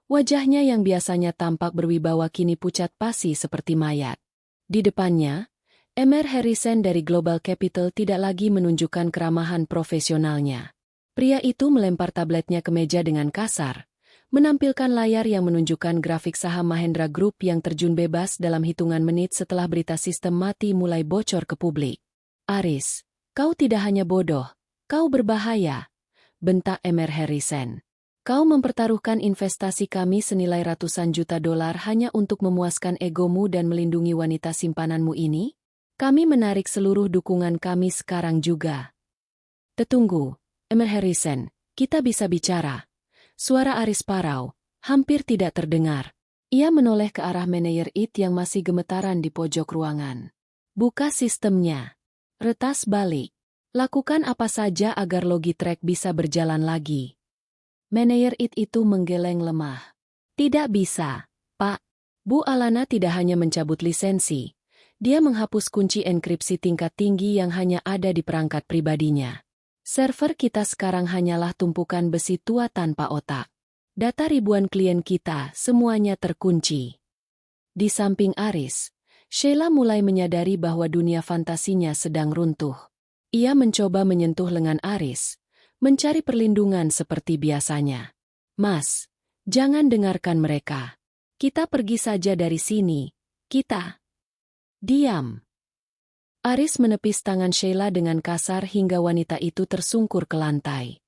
Wajahnya yang biasanya tampak berwibawa kini pucat pasi seperti mayat. Di depannya, Emer Harrison dari Global Capital tidak lagi menunjukkan keramahan profesionalnya. Pria itu melempar tabletnya ke meja dengan kasar, menampilkan layar yang menunjukkan grafik saham Mahendra Group yang terjun bebas dalam hitungan menit setelah berita sistem mati mulai bocor ke publik. "Aris, kau tidak hanya bodoh, kau berbahaya," bentak Emer Harrison. "Kau mempertaruhkan investasi kami senilai ratusan juta dolar hanya untuk memuaskan egomu dan melindungi wanita simpananmu ini? Kami menarik seluruh dukungan kami sekarang juga." "Tunggu, Emer Harrison, kita bisa bicara." Suara Aris parau, hampir tidak terdengar. Ia menoleh ke arah manajer IT yang masih gemetaran di pojok ruangan. "Buka sistemnya. Retas balik. Lakukan apa saja agar Logitrack bisa berjalan lagi." Manajer IT itu menggeleng lemah. "Tidak bisa, Pak." Bu Alana tidak hanya mencabut lisensi, dia menghapus kunci enkripsi tingkat tinggi yang hanya ada di perangkat pribadinya. "Server kita sekarang hanyalah tumpukan besi tua tanpa otak. Data ribuan klien kita semuanya terkunci." Di samping Aris, Sheila mulai menyadari bahwa dunia fantasinya sedang runtuh. Ia mencoba menyentuh lengan Aris, mencari perlindungan seperti biasanya. "Mas, jangan dengarkan mereka. Kita pergi saja dari sini. Kita." "Diam." Aris menepis tangan Sheila dengan kasar hingga wanita itu tersungkur ke lantai.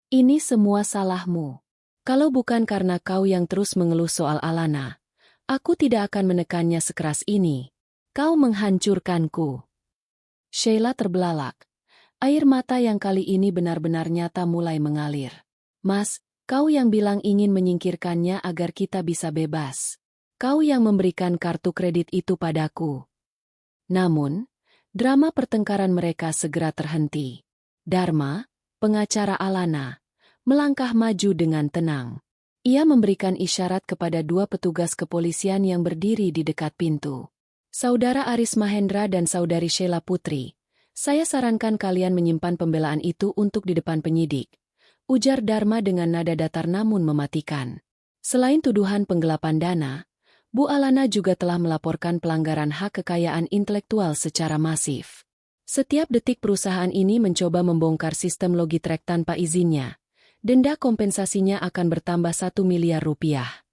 "Ini semua salahmu. Kalau bukan karena kau yang terus mengeluh soal Alana, aku tidak akan menekannya sekeras ini. Kau menghancurkanku." Sheila terbelalak. Air mata yang kali ini benar-benar nyata mulai mengalir. "Mas, kau yang bilang ingin menyingkirkannya agar kita bisa bebas. Kau yang memberikan kartu kredit itu padaku." Namun, drama pertengkaran mereka segera terhenti. Dharma, pengacara Alana, melangkah maju dengan tenang. Ia memberikan isyarat kepada 2 petugas kepolisian yang berdiri di dekat pintu. "Saudara Aris Mahendra dan saudari Sheila Putri, saya sarankan kalian menyimpan pembelaan itu untuk di depan penyidik," ujar Dharma dengan nada datar namun mematikan. Selain tuduhan penggelapan dana, Bu Alana juga telah melaporkan pelanggaran hak kekayaan intelektual secara masif. Setiap detik perusahaan ini mencoba membongkar sistem Logitrack tanpa izinnya. Denda kompensasinya akan bertambah 1 miliar rupiah.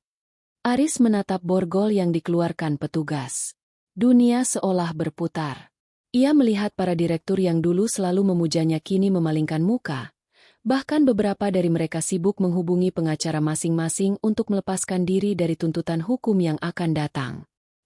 Aris menatap borgol yang dikeluarkan petugas. Dunia seolah berputar. Ia melihat para direktur yang dulu selalu memujanya kini memalingkan muka. Bahkan beberapa dari mereka sibuk menghubungi pengacara masing-masing untuk melepaskan diri dari tuntutan hukum yang akan datang.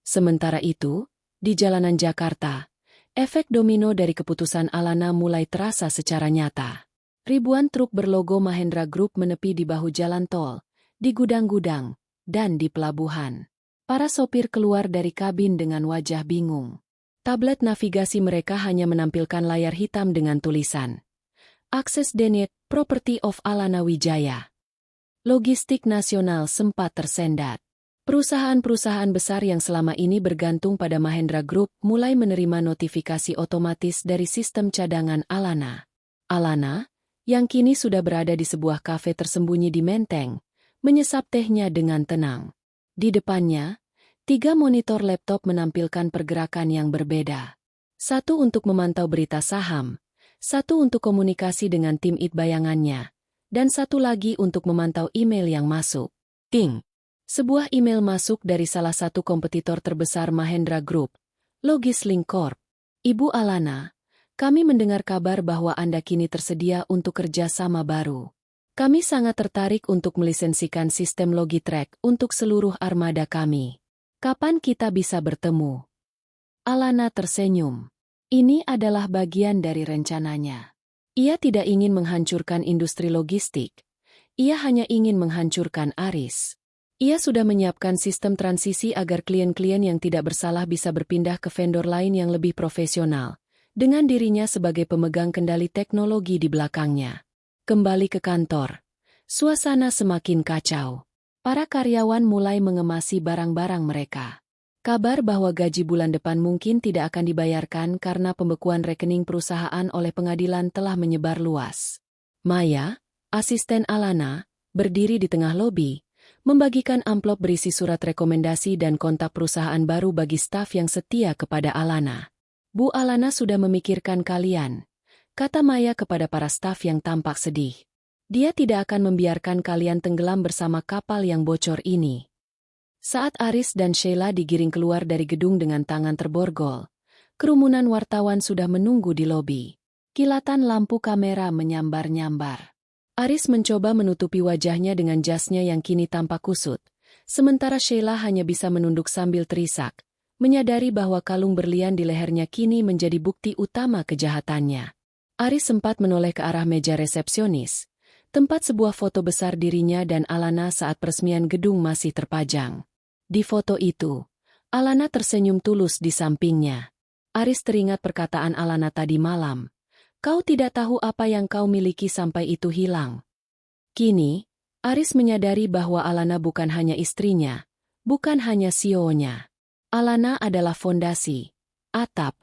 Sementara itu, di jalanan Jakarta, efek domino dari keputusan Alana mulai terasa secara nyata. Ribuan truk berlogo Mahendra Group menepi di bahu jalan tol, di gudang-gudang, dan di pelabuhan. Para sopir keluar dari kabin dengan wajah bingung. Tablet navigasi mereka hanya menampilkan layar hitam dengan tulisan "Akses Denied, Property of Alana Wijaya." Logistik nasional sempat tersendat. Perusahaan-perusahaan besar yang selama ini bergantung pada Mahendra Group mulai menerima notifikasi otomatis dari sistem cadangan Alana. Alana, yang kini sudah berada di sebuah kafe tersembunyi di Menteng, menyesap tehnya dengan tenang. Di depannya, 3 monitor laptop menampilkan pergerakan yang berbeda. Satu untuk memantau berita saham, satu untuk komunikasi dengan tim bayangannya, dan satu lagi untuk memantau email yang masuk. Ting! Sebuah email masuk dari salah satu kompetitor terbesar Mahendra Group, Logislink Corp. Ibu Alana, kami mendengar kabar bahwa Anda kini tersedia untuk kerja sama baru. Kami sangat tertarik untuk melisensikan sistem Logitrack untuk seluruh armada kami. Kapan kita bisa bertemu? Alana tersenyum. Ini adalah bagian dari rencananya. Ia tidak ingin menghancurkan industri logistik. Ia hanya ingin menghancurkan Aris. Ia sudah menyiapkan sistem transisi agar klien-klien yang tidak bersalah bisa berpindah ke vendor lain yang lebih profesional, dengan dirinya sebagai pemegang kendali teknologi di belakangnya. Kembali ke kantor. Suasana semakin kacau. Para karyawan mulai mengemasi barang-barang mereka. Kabar bahwa gaji bulan depan mungkin tidak akan dibayarkan karena pembekuan rekening perusahaan oleh pengadilan telah menyebar luas. Maya, asisten Alana, berdiri di tengah lobi, membagikan amplop berisi surat rekomendasi dan kontak perusahaan baru bagi staf yang setia kepada Alana. Bu Alana sudah memikirkan kalian, kata Maya kepada para staf yang tampak sedih. Dia tidak akan membiarkan kalian tenggelam bersama kapal yang bocor ini. Saat Aris dan Sheila digiring keluar dari gedung dengan tangan terborgol, kerumunan wartawan sudah menunggu di lobi. Kilatan lampu kamera menyambar-nyambar. Aris mencoba menutupi wajahnya dengan jasnya yang kini tampak kusut, sementara Sheila hanya bisa menunduk sambil terisak, menyadari bahwa kalung berlian di lehernya kini menjadi bukti utama kejahatannya. Aris sempat menoleh ke arah meja resepsionis, tempat sebuah foto besar dirinya dan Alana saat peresmian gedung masih terpajang. Di foto itu, Alana tersenyum tulus di sampingnya. Aris teringat perkataan Alana tadi malam. Kau tidak tahu apa yang kau miliki sampai itu hilang. Kini, Aris menyadari bahwa Alana bukan hanya istrinya, bukan hanya CEO-nya. Alana adalah fondasi, atap,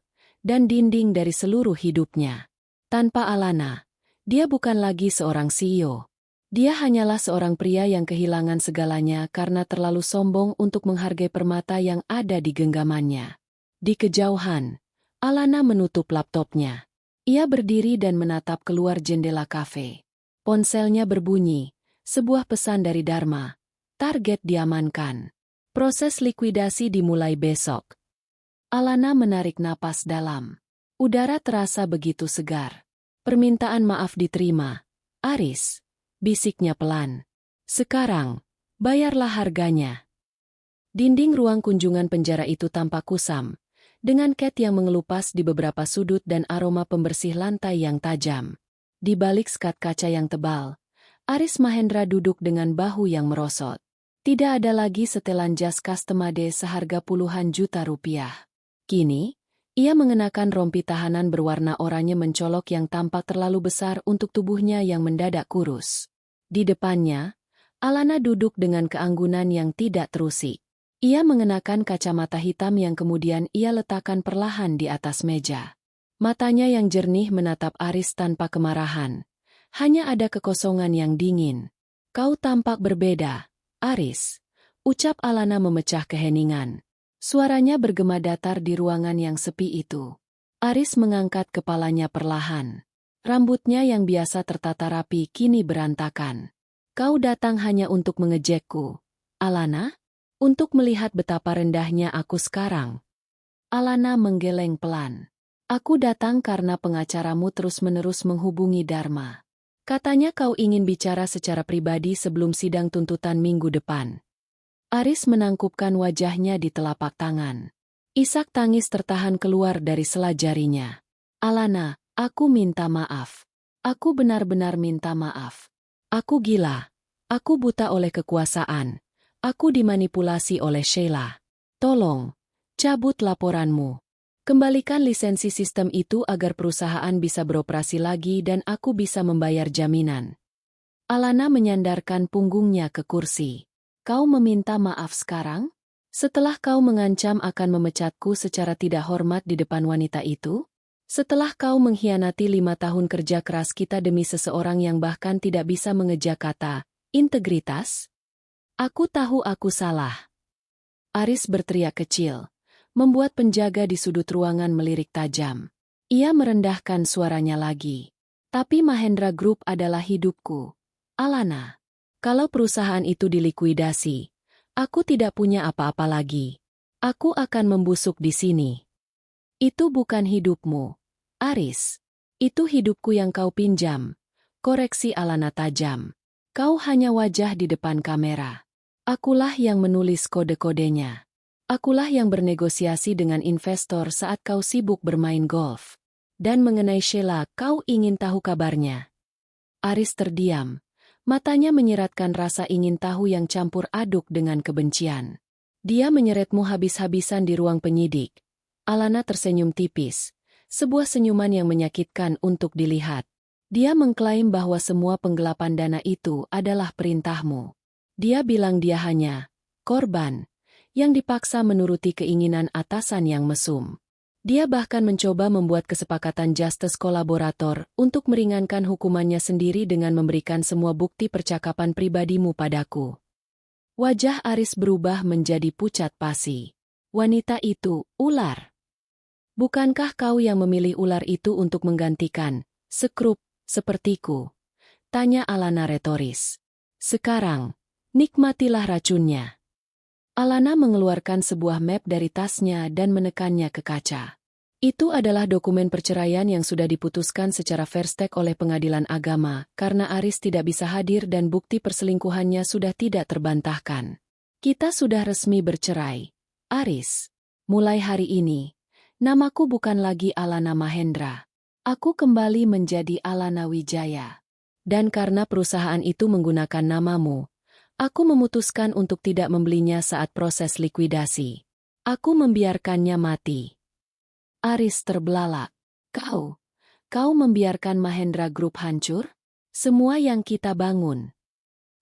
dan dinding dari seluruh hidupnya. Tanpa Alana, dia bukan lagi seorang CEO. Dia hanyalah seorang pria yang kehilangan segalanya karena terlalu sombong untuk menghargai permata yang ada di genggamannya. Di kejauhan, Alana menutup laptopnya. Ia berdiri dan menatap keluar jendela kafe. Ponselnya berbunyi, sebuah pesan dari Dharma. Target diamankan. Proses likuidasi dimulai besok. Alana menarik napas dalam. Udara terasa begitu segar. Permintaan maaf diterima. Aris, bisiknya pelan. Sekarang, bayarlah harganya. Dinding ruang kunjungan penjara itu tampak kusam, dengan cat yang mengelupas di beberapa sudut dan aroma pembersih lantai yang tajam. Di balik skat kaca yang tebal, Aris Mahendra duduk dengan bahu yang merosot. Tidak ada lagi setelan jas customade seharga puluhan juta rupiah. Kini, ia mengenakan rompi tahanan berwarna oranye mencolok yang tampak terlalu besar untuk tubuhnya yang mendadak kurus. Di depannya, Alana duduk dengan keanggunan yang tidak terusik. Ia mengenakan kacamata hitam yang kemudian ia letakkan perlahan di atas meja. Matanya yang jernih menatap Aris tanpa kemarahan. Hanya ada kekosongan yang dingin. Kau tampak berbeda, Aris, ucap Alana memecah keheningan. Suaranya bergema datar di ruangan yang sepi itu. Aris mengangkat kepalanya perlahan. Rambutnya yang biasa tertata rapi kini berantakan. Kau datang hanya untuk mengejekku, Alana? Untuk melihat betapa rendahnya aku sekarang. Alana menggeleng pelan. Aku datang karena pengacaramu terus-menerus menghubungi Dharma. Katanya kau ingin bicara secara pribadi sebelum sidang tuntutan minggu depan. Aris menangkupkan wajahnya di telapak tangan. Isak tangis tertahan keluar dari sela jarinya. Alana, aku minta maaf. Aku benar-benar minta maaf. Aku gila. Aku buta oleh kekuasaan. Aku dimanipulasi oleh Sheila. Tolong, cabut laporanmu. Kembalikan lisensi sistem itu agar perusahaan bisa beroperasi lagi dan aku bisa membayar jaminan. Alana menyandarkan punggungnya ke kursi. Kau meminta maaf sekarang? Setelah kau mengancam akan memecatku secara tidak hormat di depan wanita itu? Setelah kau mengkhianati 5 tahun kerja keras kita demi seseorang yang bahkan tidak bisa mengejak kata, integritas? Aku tahu aku salah. Aris berteriak kecil, membuat penjaga di sudut ruangan melirik tajam. Ia merendahkan suaranya lagi. Tapi Mahendra Group adalah hidupku. Alana. Kalau perusahaan itu dilikuidasi, aku tidak punya apa-apa lagi. Aku akan membusuk di sini. Itu bukan hidupmu, Aris. Itu hidupku yang kau pinjam. Koreksi Alana tajam. Kau hanya wajah di depan kamera. Akulah yang menulis kode-kodenya. Akulah yang bernegosiasi dengan investor saat kau sibuk bermain golf. Dan mengenai Sheila, kau ingin tahu kabarnya. Aris terdiam. Matanya menyiratkan rasa ingin tahu yang campur aduk dengan kebencian. Dia menyeretmu habis-habisan di ruang penyidik. Alana tersenyum tipis. Sebuah senyuman yang menyakitkan untuk dilihat. Dia mengklaim bahwa semua penggelapan dana itu adalah perintahmu. Dia bilang dia hanya korban yang dipaksa menuruti keinginan atasan yang mesum. Dia bahkan mencoba membuat kesepakatan justice kolaborator untuk meringankan hukumannya sendiri dengan memberikan semua bukti percakapan pribadimu padaku. Wajah Aris berubah menjadi pucat pasi. Wanita itu, ular. Bukankah kau yang memilih ular itu untuk menggantikan sekrup sepertiku? Tanya Alana retoris. Sekarang, nikmatilah racunnya. Alana mengeluarkan sebuah map dari tasnya dan menekannya ke kaca. Itu adalah dokumen perceraian yang sudah diputuskan secara fair stake oleh pengadilan agama, karena Aris tidak bisa hadir dan bukti perselingkuhannya sudah tidak terbantahkan. Kita sudah resmi bercerai. Aris, mulai hari ini, namaku bukan lagi Alana Mahendra. Aku kembali menjadi Alana Wijaya. Dan karena perusahaan itu menggunakan namamu, aku memutuskan untuk tidak membelinya saat proses likuidasi. Aku membiarkannya mati. Aris terbelalak. Kau membiarkan Mahendra Group hancur? Semua yang kita bangun.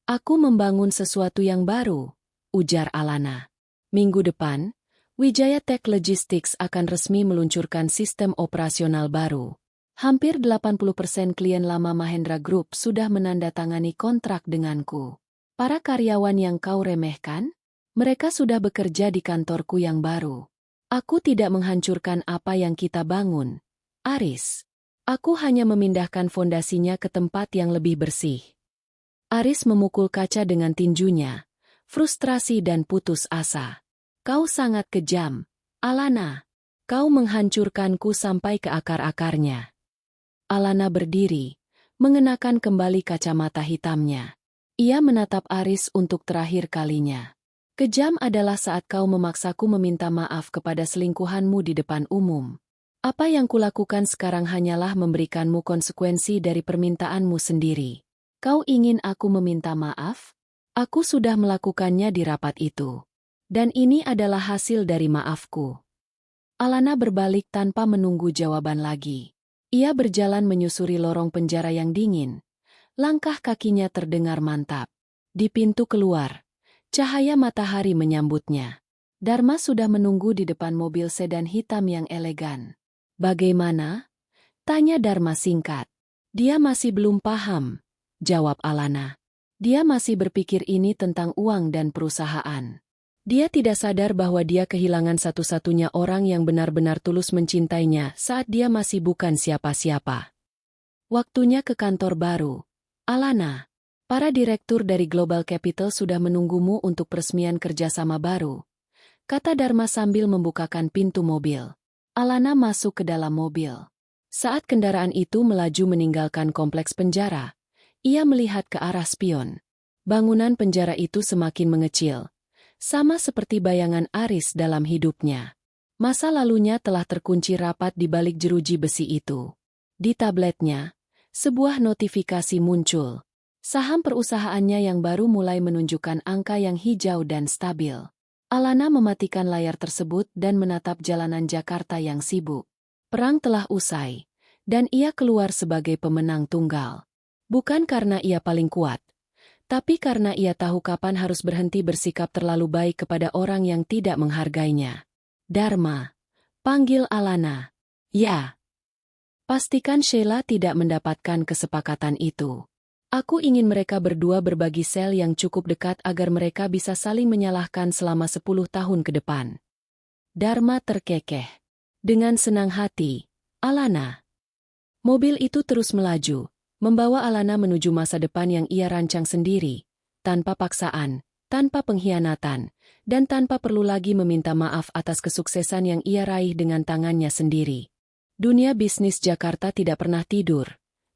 Aku membangun sesuatu yang baru, ujar Alana. Minggu depan, Wijaya Tech Logistics akan resmi meluncurkan sistem operasional baru. Hampir 80% klien lama Mahendra Group sudah menandatangani kontrak denganku. Para karyawan yang kau remehkan, mereka sudah bekerja di kantorku yang baru. Aku tidak menghancurkan apa yang kita bangun, Aris. Aku hanya memindahkan fondasinya ke tempat yang lebih bersih. Aris memukul kaca dengan tinjunya, frustrasi dan putus asa. Kau sangat kejam, Alana. Kau menghancurkanku sampai ke akar-akarnya. Alana berdiri, mengenakan kembali kacamata hitamnya. Ia menatap Aris untuk terakhir kalinya. Kejam adalah saat kau memaksaku meminta maaf kepada selingkuhanmu di depan umum. Apa yang kulakukan sekarang hanyalah memberikanmu konsekuensi dari permintaanmu sendiri. Kau ingin aku meminta maaf? Aku sudah melakukannya di rapat itu. Dan ini adalah hasil dari maafku. Alana berbalik tanpa menunggu jawaban lagi. Ia berjalan menyusuri lorong penjara yang dingin. Langkah kakinya terdengar mantap. Di pintu keluar, cahaya matahari menyambutnya. Dharma sudah menunggu di depan mobil sedan hitam yang elegan. Bagaimana? Tanya Dharma singkat. Dia masih belum paham, jawab Alana. Dia masih berpikir ini tentang uang dan perusahaan. Dia tidak sadar bahwa dia kehilangan satu-satunya orang yang benar-benar tulus mencintainya saat dia masih bukan siapa-siapa. Waktunya ke kantor baru. Alana, para direktur dari Global Capital sudah menunggumu untuk peresmian kerjasama baru, kata Dharma sambil membukakan pintu mobil. Alana masuk ke dalam mobil. Saat kendaraan itu melaju meninggalkan kompleks penjara, ia melihat ke arah spion. Bangunan penjara itu semakin mengecil, sama seperti bayangan Aris dalam hidupnya. Masa lalunya telah terkunci rapat di balik jeruji besi itu. Di tabletnya, sebuah notifikasi muncul. Saham perusahaannya yang baru mulai menunjukkan angka yang hijau dan stabil. Alana mematikan layar tersebut dan menatap jalanan Jakarta yang sibuk. Perang telah usai, dan ia keluar sebagai pemenang tunggal. Bukan karena ia paling kuat, tapi karena ia tahu kapan harus berhenti bersikap terlalu baik kepada orang yang tidak menghargainya. Dharma, panggil Alana. Ya. Pastikan Sheila tidak mendapatkan kesepakatan itu. Aku ingin mereka berdua berbagi sel yang cukup dekat agar mereka bisa saling menyalahkan selama 10 tahun ke depan. Dharma terkekeh. Dengan senang hati, Alana. Mobil itu terus melaju, membawa Alana menuju masa depan yang ia rancang sendiri, tanpa paksaan, tanpa pengkhianatan, dan tanpa perlu lagi meminta maaf atas kesuksesan yang ia raih dengan tangannya sendiri. Dunia bisnis Jakarta tidak pernah tidur,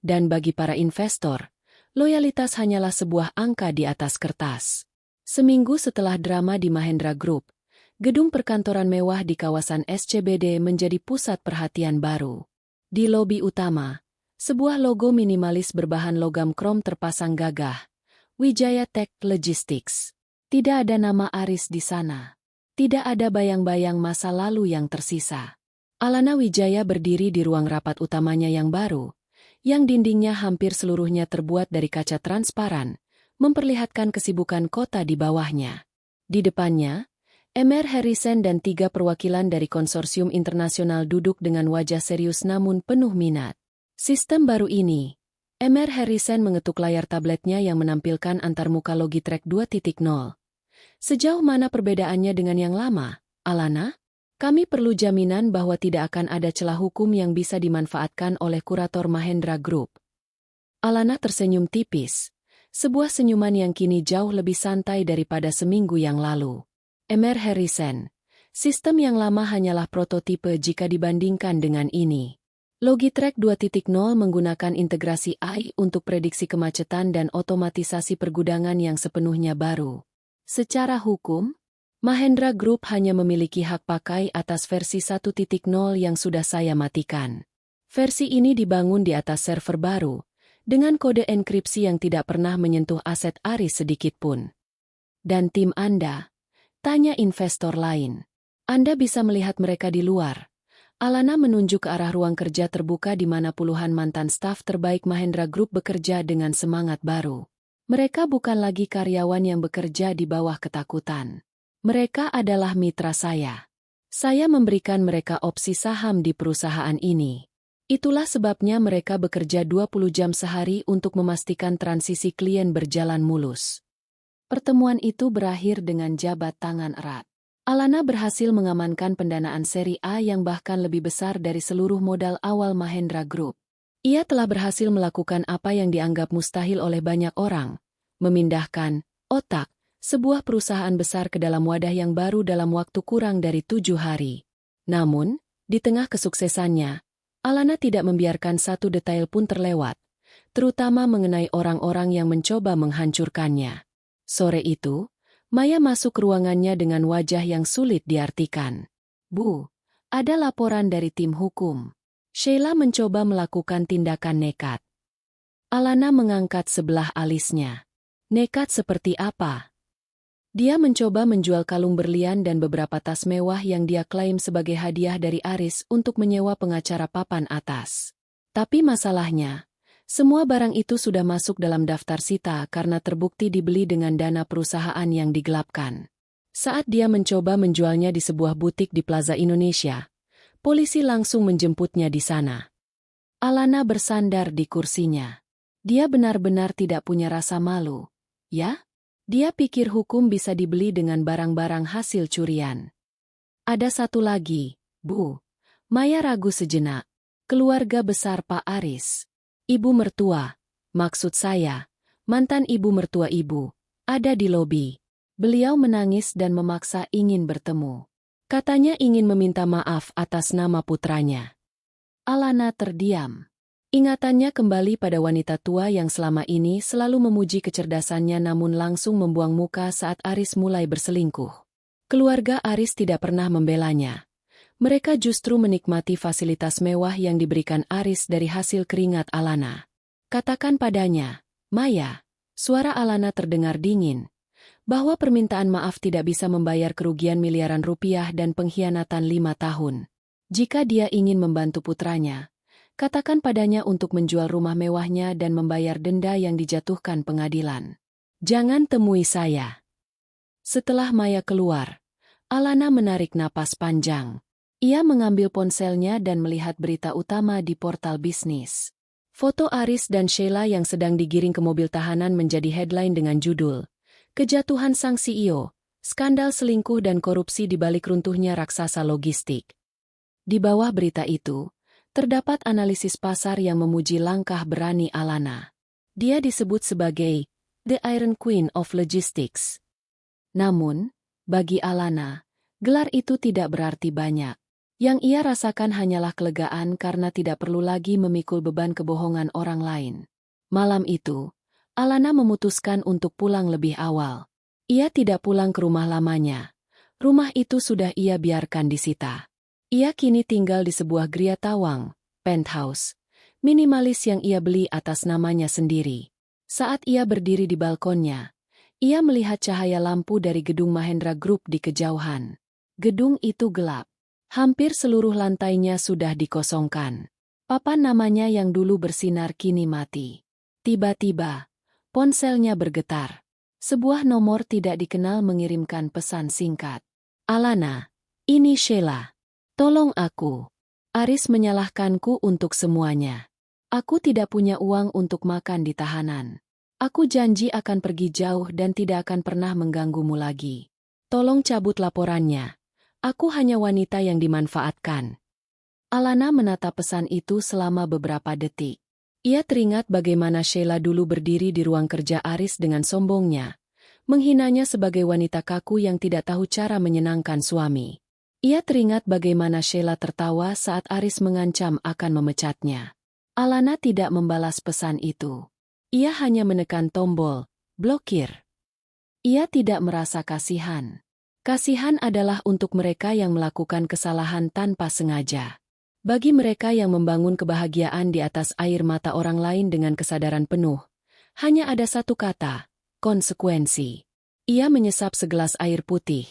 dan bagi para investor, loyalitas hanyalah sebuah angka di atas kertas. Seminggu setelah drama di Mahendra Group, gedung perkantoran mewah di kawasan SCBD menjadi pusat perhatian baru. Di lobi utama, sebuah logo minimalis berbahan logam krom terpasang gagah. Wijaya Tech Logistics. Tidak ada nama Aris di sana. Tidak ada bayang-bayang masa lalu yang tersisa. Alana Wijaya berdiri di ruang rapat utamanya yang baru, yang dindingnya hampir seluruhnya terbuat dari kaca transparan, memperlihatkan kesibukan kota di bawahnya. Di depannya, Emer Harrison dan 3 perwakilan dari konsorsium internasional duduk dengan wajah serius namun penuh minat. Sistem baru ini, Emer Harrison mengetuk layar tabletnya yang menampilkan antarmuka Logitrack 2.0. Sejauh mana perbedaannya dengan yang lama, Alana? Kami perlu jaminan bahwa tidak akan ada celah hukum yang bisa dimanfaatkan oleh kurator Mahendra Group. Alana tersenyum tipis, sebuah senyuman yang kini jauh lebih santai daripada seminggu yang lalu. Emer Harrison, sistem yang lama hanyalah prototipe jika dibandingkan dengan ini. Logitrack 2.0 menggunakan integrasi AI untuk prediksi kemacetan dan otomatisasi pergudangan yang sepenuhnya baru. Secara hukum, Mahendra Group hanya memiliki hak pakai atas versi 1.0 yang sudah saya matikan. Versi ini dibangun di atas server baru, dengan kode enkripsi yang tidak pernah menyentuh aset Aris sedikitpun. Dan tim Anda? Tanya investor lain. Anda bisa melihat mereka di luar. Alana menunjuk ke arah ruang kerja terbuka di mana puluhan mantan staf terbaik Mahendra Group bekerja dengan semangat baru. Mereka bukan lagi karyawan yang bekerja di bawah ketakutan. Mereka adalah mitra saya. Saya memberikan mereka opsi saham di perusahaan ini. Itulah sebabnya mereka bekerja 20 jam sehari untuk memastikan transisi klien berjalan mulus. Pertemuan itu berakhir dengan jabat tangan erat. Alana berhasil mengamankan pendanaan seri A yang bahkan lebih besar dari seluruh modal awal Mahendra Group. Ia telah berhasil melakukan apa yang dianggap mustahil oleh banyak orang, memindahkan otak sebuah perusahaan besar ke dalam wadah yang baru dalam waktu kurang dari 7 hari. Namun, di tengah kesuksesannya, Alana tidak membiarkan satu detail pun terlewat, terutama mengenai orang-orang yang mencoba menghancurkannya. Sore itu, Maya masuk ke ruangannya dengan wajah yang sulit diartikan. Bu, ada laporan dari tim hukum. Sheila mencoba melakukan tindakan nekat. Alana mengangkat sebelah alisnya. Nekat seperti apa? Dia mencoba menjual kalung berlian dan beberapa tas mewah yang dia klaim sebagai hadiah dari Aris untuk menyewa pengacara papan atas. Tapi masalahnya, semua barang itu sudah masuk dalam daftar sita karena terbukti dibeli dengan dana perusahaan yang digelapkan. Saat dia mencoba menjualnya di sebuah butik di Plaza Indonesia, polisi langsung menjemputnya di sana. Alana bersandar di kursinya. Dia benar-benar tidak punya rasa malu, ya? Dia pikir hukum bisa dibeli dengan barang-barang hasil curian. Ada satu lagi, Bu. Maya ragu sejenak. Keluarga besar Pak Aris. Ibu mertua, maksud saya, mantan ibu mertua ibu, ada di lobi. Beliau menangis dan memaksa ingin bertemu. Katanya ingin meminta maaf atas nama putranya. Alana terdiam. Ingatannya kembali pada wanita tua yang selama ini selalu memuji kecerdasannya namun langsung membuang muka saat Aris mulai berselingkuh. Keluarga Aris tidak pernah membelanya. Mereka justru menikmati fasilitas mewah yang diberikan Aris dari hasil keringat Alana. Katakan padanya, Maya, suara Alana terdengar dingin, bahwa permintaan maaf tidak bisa membayar kerugian miliaran rupiah dan pengkhianatan 5 tahun. Jika dia ingin membantu putranya, katakan padanya untuk menjual rumah mewahnya dan membayar denda yang dijatuhkan pengadilan. Jangan temui saya. Setelah Maya keluar, Alana menarik napas panjang. Ia mengambil ponselnya dan melihat berita utama di portal bisnis. Foto Aris dan Sheila yang sedang digiring ke mobil tahanan menjadi headline dengan judul, "Kejatuhan Sang CEO, Skandal Selingkuh dan Korupsi di Balik Runtuhnya Raksasa Logistik." Di bawah berita itu, terdapat analisis pasar yang memuji langkah berani Alana. Dia disebut sebagai The Iron Queen of Logistics. Namun, bagi Alana, gelar itu tidak berarti banyak. Yang ia rasakan hanyalah kelegaan karena tidak perlu lagi memikul beban kebohongan orang lain. Malam itu, Alana memutuskan untuk pulang lebih awal. Ia tidak pulang ke rumah lamanya. Rumah itu sudah ia biarkan disita. Ia kini tinggal di sebuah gria tawang, penthouse, minimalis yang ia beli atas namanya sendiri. Saat ia berdiri di balkonnya, ia melihat cahaya lampu dari gedung Mahendra Group di kejauhan. Gedung itu gelap. Hampir seluruh lantainya sudah dikosongkan. Papan namanya yang dulu bersinar kini mati. Tiba-tiba, ponselnya bergetar. Sebuah nomor tidak dikenal mengirimkan pesan singkat. "Alana, ini Sheila. Tolong aku. Aris menyalahkanku untuk semuanya. Aku tidak punya uang untuk makan di tahanan. Aku janji akan pergi jauh dan tidak akan pernah mengganggumu lagi. Tolong cabut laporannya. Aku hanya wanita yang dimanfaatkan." Alana menatap pesan itu selama beberapa detik. Ia teringat bagaimana Sheila dulu berdiri di ruang kerja Aris dengan sombongnya, menghinanya sebagai wanita kaku yang tidak tahu cara menyenangkan suami. Ia teringat bagaimana Sheila tertawa saat Aris mengancam akan memecatnya. Alana tidak membalas pesan itu. Ia hanya menekan tombol blokir. Ia tidak merasa kasihan. Kasihan adalah untuk mereka yang melakukan kesalahan tanpa sengaja. Bagi mereka yang membangun kebahagiaan di atas air mata orang lain dengan kesadaran penuh, hanya ada satu kata, konsekuensi. Ia menyesap segelas air putih,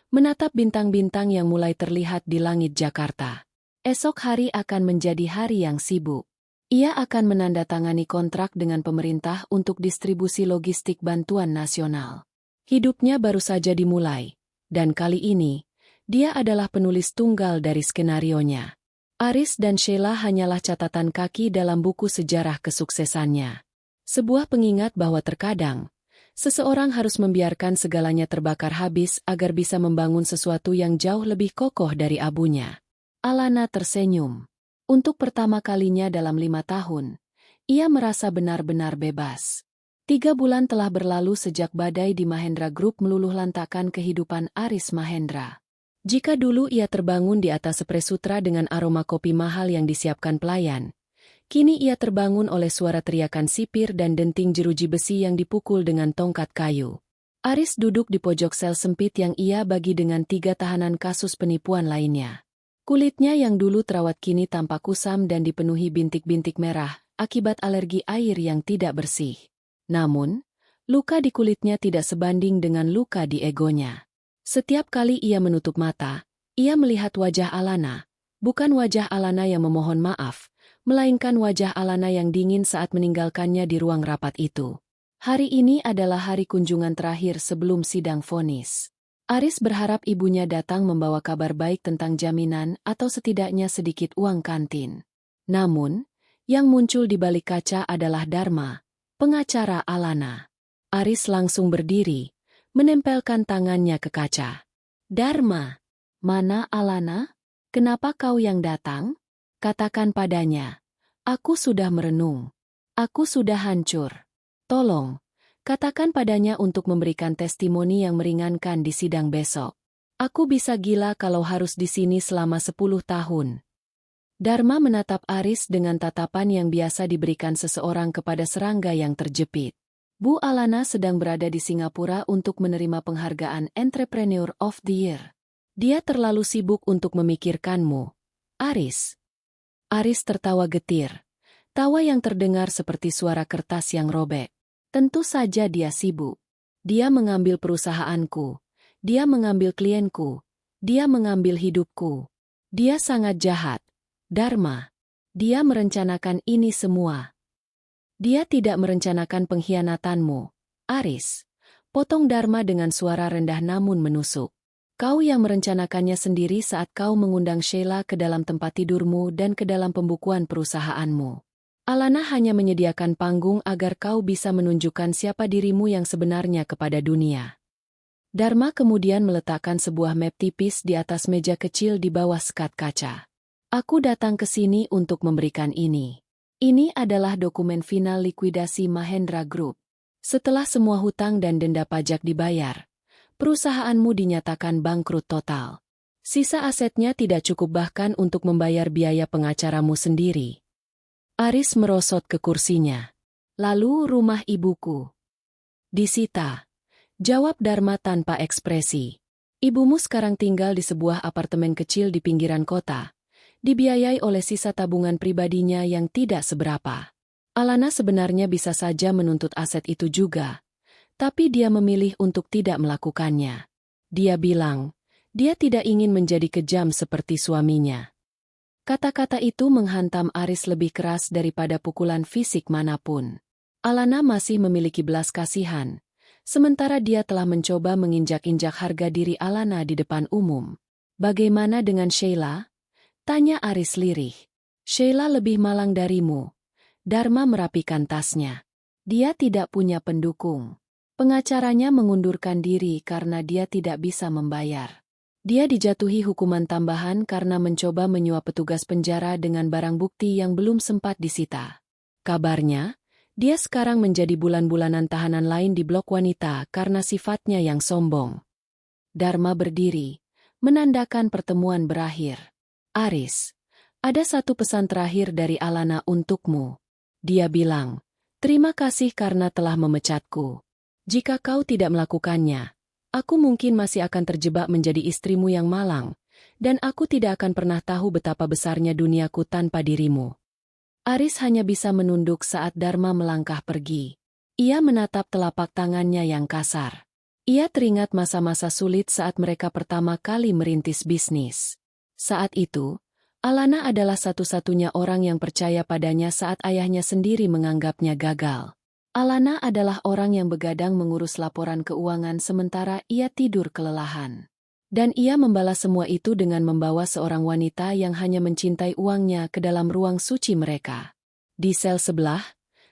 menatap bintang-bintang yang mulai terlihat di langit Jakarta. Esok hari akan menjadi hari yang sibuk. Ia akan menandatangani kontrak dengan pemerintah untuk distribusi logistik bantuan nasional. Hidupnya baru saja dimulai. Dan kali ini, dia adalah penulis tunggal dari skenarionya. Aris dan Sheila hanyalah catatan kaki dalam buku sejarah kesuksesannya. Sebuah pengingat bahwa terkadang, seseorang harus membiarkan segalanya terbakar habis agar bisa membangun sesuatu yang jauh lebih kokoh dari abunya. Alana tersenyum. Untuk pertama kalinya dalam 5 tahun, ia merasa benar-benar bebas. 3 bulan telah berlalu sejak badai di Mahendra Group meluluhlantakkan kehidupan Aris Mahendra. Jika dulu ia terbangun di atas spray sutra dengan aroma kopi mahal yang disiapkan pelayan, kini ia terbangun oleh suara teriakan sipir dan denting jeruji besi yang dipukul dengan tongkat kayu. Aris duduk di pojok sel sempit yang ia bagi dengan 3 tahanan kasus penipuan lainnya. Kulitnya yang dulu terawat kini tampak kusam dan dipenuhi bintik-bintik merah akibat alergi air yang tidak bersih. Namun, luka di kulitnya tidak sebanding dengan luka di egonya. Setiap kali ia menutup mata, ia melihat wajah Alana, bukan wajah Alana yang memohon maaf, melainkan wajah Alana yang dingin saat meninggalkannya di ruang rapat itu. Hari ini adalah hari kunjungan terakhir sebelum sidang vonis. Aris berharap ibunya datang membawa kabar baik tentang jaminan atau setidaknya sedikit uang kantin. Namun, yang muncul di balik kaca adalah Dharma, pengacara Alana. Aris langsung berdiri, menempelkan tangannya ke kaca. "Dharma, mana Alana? Kenapa kau yang datang? Katakan padanya. Aku sudah merenung. Aku sudah hancur. Tolong, katakan padanya untuk memberikan testimoni yang meringankan di sidang besok. Aku bisa gila kalau harus di sini selama 10 tahun." Dharma menatap Aris dengan tatapan yang biasa diberikan seseorang kepada serangga yang terjepit. Bu Alana sedang berada di Singapura untuk menerima penghargaan Entrepreneur of the Year. Dia terlalu sibuk untuk memikirkanmu, Aris. Aris tertawa getir. Tawa yang terdengar seperti suara kertas yang robek. Tentu saja dia sibuk. Dia mengambil perusahaanku. Dia mengambil klienku. Dia mengambil hidupku. Dia sangat jahat. Dharma. Dia merencanakan ini semua. Dia tidak merencanakan pengkhianatanmu, Aris. Potong Dharma dengan suara rendah namun menusuk. Kau yang merencanakannya sendiri saat kau mengundang Sheila ke dalam tempat tidurmu dan ke dalam pembukuan perusahaanmu. Alana hanya menyediakan panggung agar kau bisa menunjukkan siapa dirimu yang sebenarnya kepada dunia. Dharma kemudian meletakkan sebuah map tipis di atas meja kecil di bawah sekat kaca. Aku datang ke sini untuk memberikan ini. Ini adalah dokumen final likuidasi Mahendra Group. Setelah semua hutang dan denda pajak dibayar, perusahaanmu dinyatakan bangkrut total. Sisa asetnya tidak cukup bahkan untuk membayar biaya pengacaramu sendiri. Aris merosot ke kursinya. Lalu rumah ibuku disita, jawab Dharma tanpa ekspresi. Ibumu sekarang tinggal di sebuah apartemen kecil di pinggiran kota, dibiayai oleh sisa tabungan pribadinya yang tidak seberapa. Alana sebenarnya bisa saja menuntut aset itu juga, tapi dia memilih untuk tidak melakukannya. Dia bilang, dia tidak ingin menjadi kejam seperti suaminya. Kata-kata itu menghantam Aris lebih keras daripada pukulan fisik manapun. Alana masih memiliki belas kasihan, sementara dia telah mencoba menginjak-injak harga diri Alana di depan umum. Bagaimana dengan Sheila? Tanya Aris lirih. Sheila lebih malang darimu. Dharma merapikan tasnya. Dia tidak punya pendukung. Pengacaranya mengundurkan diri karena dia tidak bisa membayar. Dia dijatuhi hukuman tambahan karena mencoba menyuap petugas penjara dengan barang bukti yang belum sempat disita. Kabarnya, dia sekarang menjadi bulan-bulanan tahanan lain di blok wanita karena sifatnya yang sombong. Dharma berdiri, menandakan pertemuan berakhir. Aris, ada satu pesan terakhir dari Alana untukmu. Dia bilang, terima kasih karena telah memecatku. Jika kau tidak melakukannya, aku mungkin masih akan terjebak menjadi istrimu yang malang, dan aku tidak akan pernah tahu betapa besarnya duniaku tanpa dirimu. Aris hanya bisa menunduk saat Dharma melangkah pergi. Ia menatap telapak tangannya yang kasar. Ia teringat masa-masa sulit saat mereka pertama kali merintis bisnis. Saat itu, Alana adalah satu-satunya orang yang percaya padanya saat ayahnya sendiri menganggapnya gagal. Alana adalah orang yang begadang mengurus laporan keuangan sementara ia tidur kelelahan. Dan ia membalas semua itu dengan membawa seorang wanita yang hanya mencintai uangnya ke dalam ruang suci mereka. Di sel sebelah,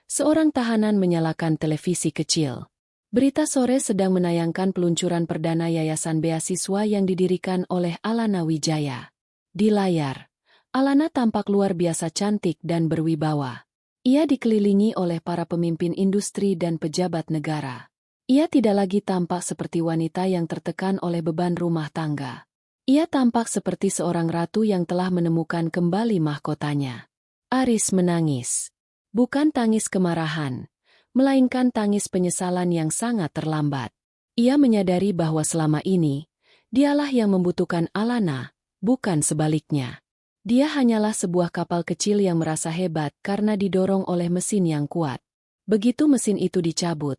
seorang tahanan menyalakan televisi kecil. Berita sore sedang menayangkan peluncuran perdana yayasan beasiswa yang didirikan oleh Alana Wijaya. Di layar, Alana tampak luar biasa cantik dan berwibawa. Ia dikelilingi oleh para pemimpin industri dan pejabat negara. Ia tidak lagi tampak seperti wanita yang tertekan oleh beban rumah tangga. Ia tampak seperti seorang ratu yang telah menemukan kembali mahkotanya. Aris menangis. Bukan tangis kemarahan, melainkan tangis penyesalan yang sangat terlambat. Ia menyadari bahwa selama ini, dialah yang membutuhkan Alana, bukan sebaliknya. Dia hanyalah sebuah kapal kecil yang merasa hebat karena didorong oleh mesin yang kuat. Begitu mesin itu dicabut,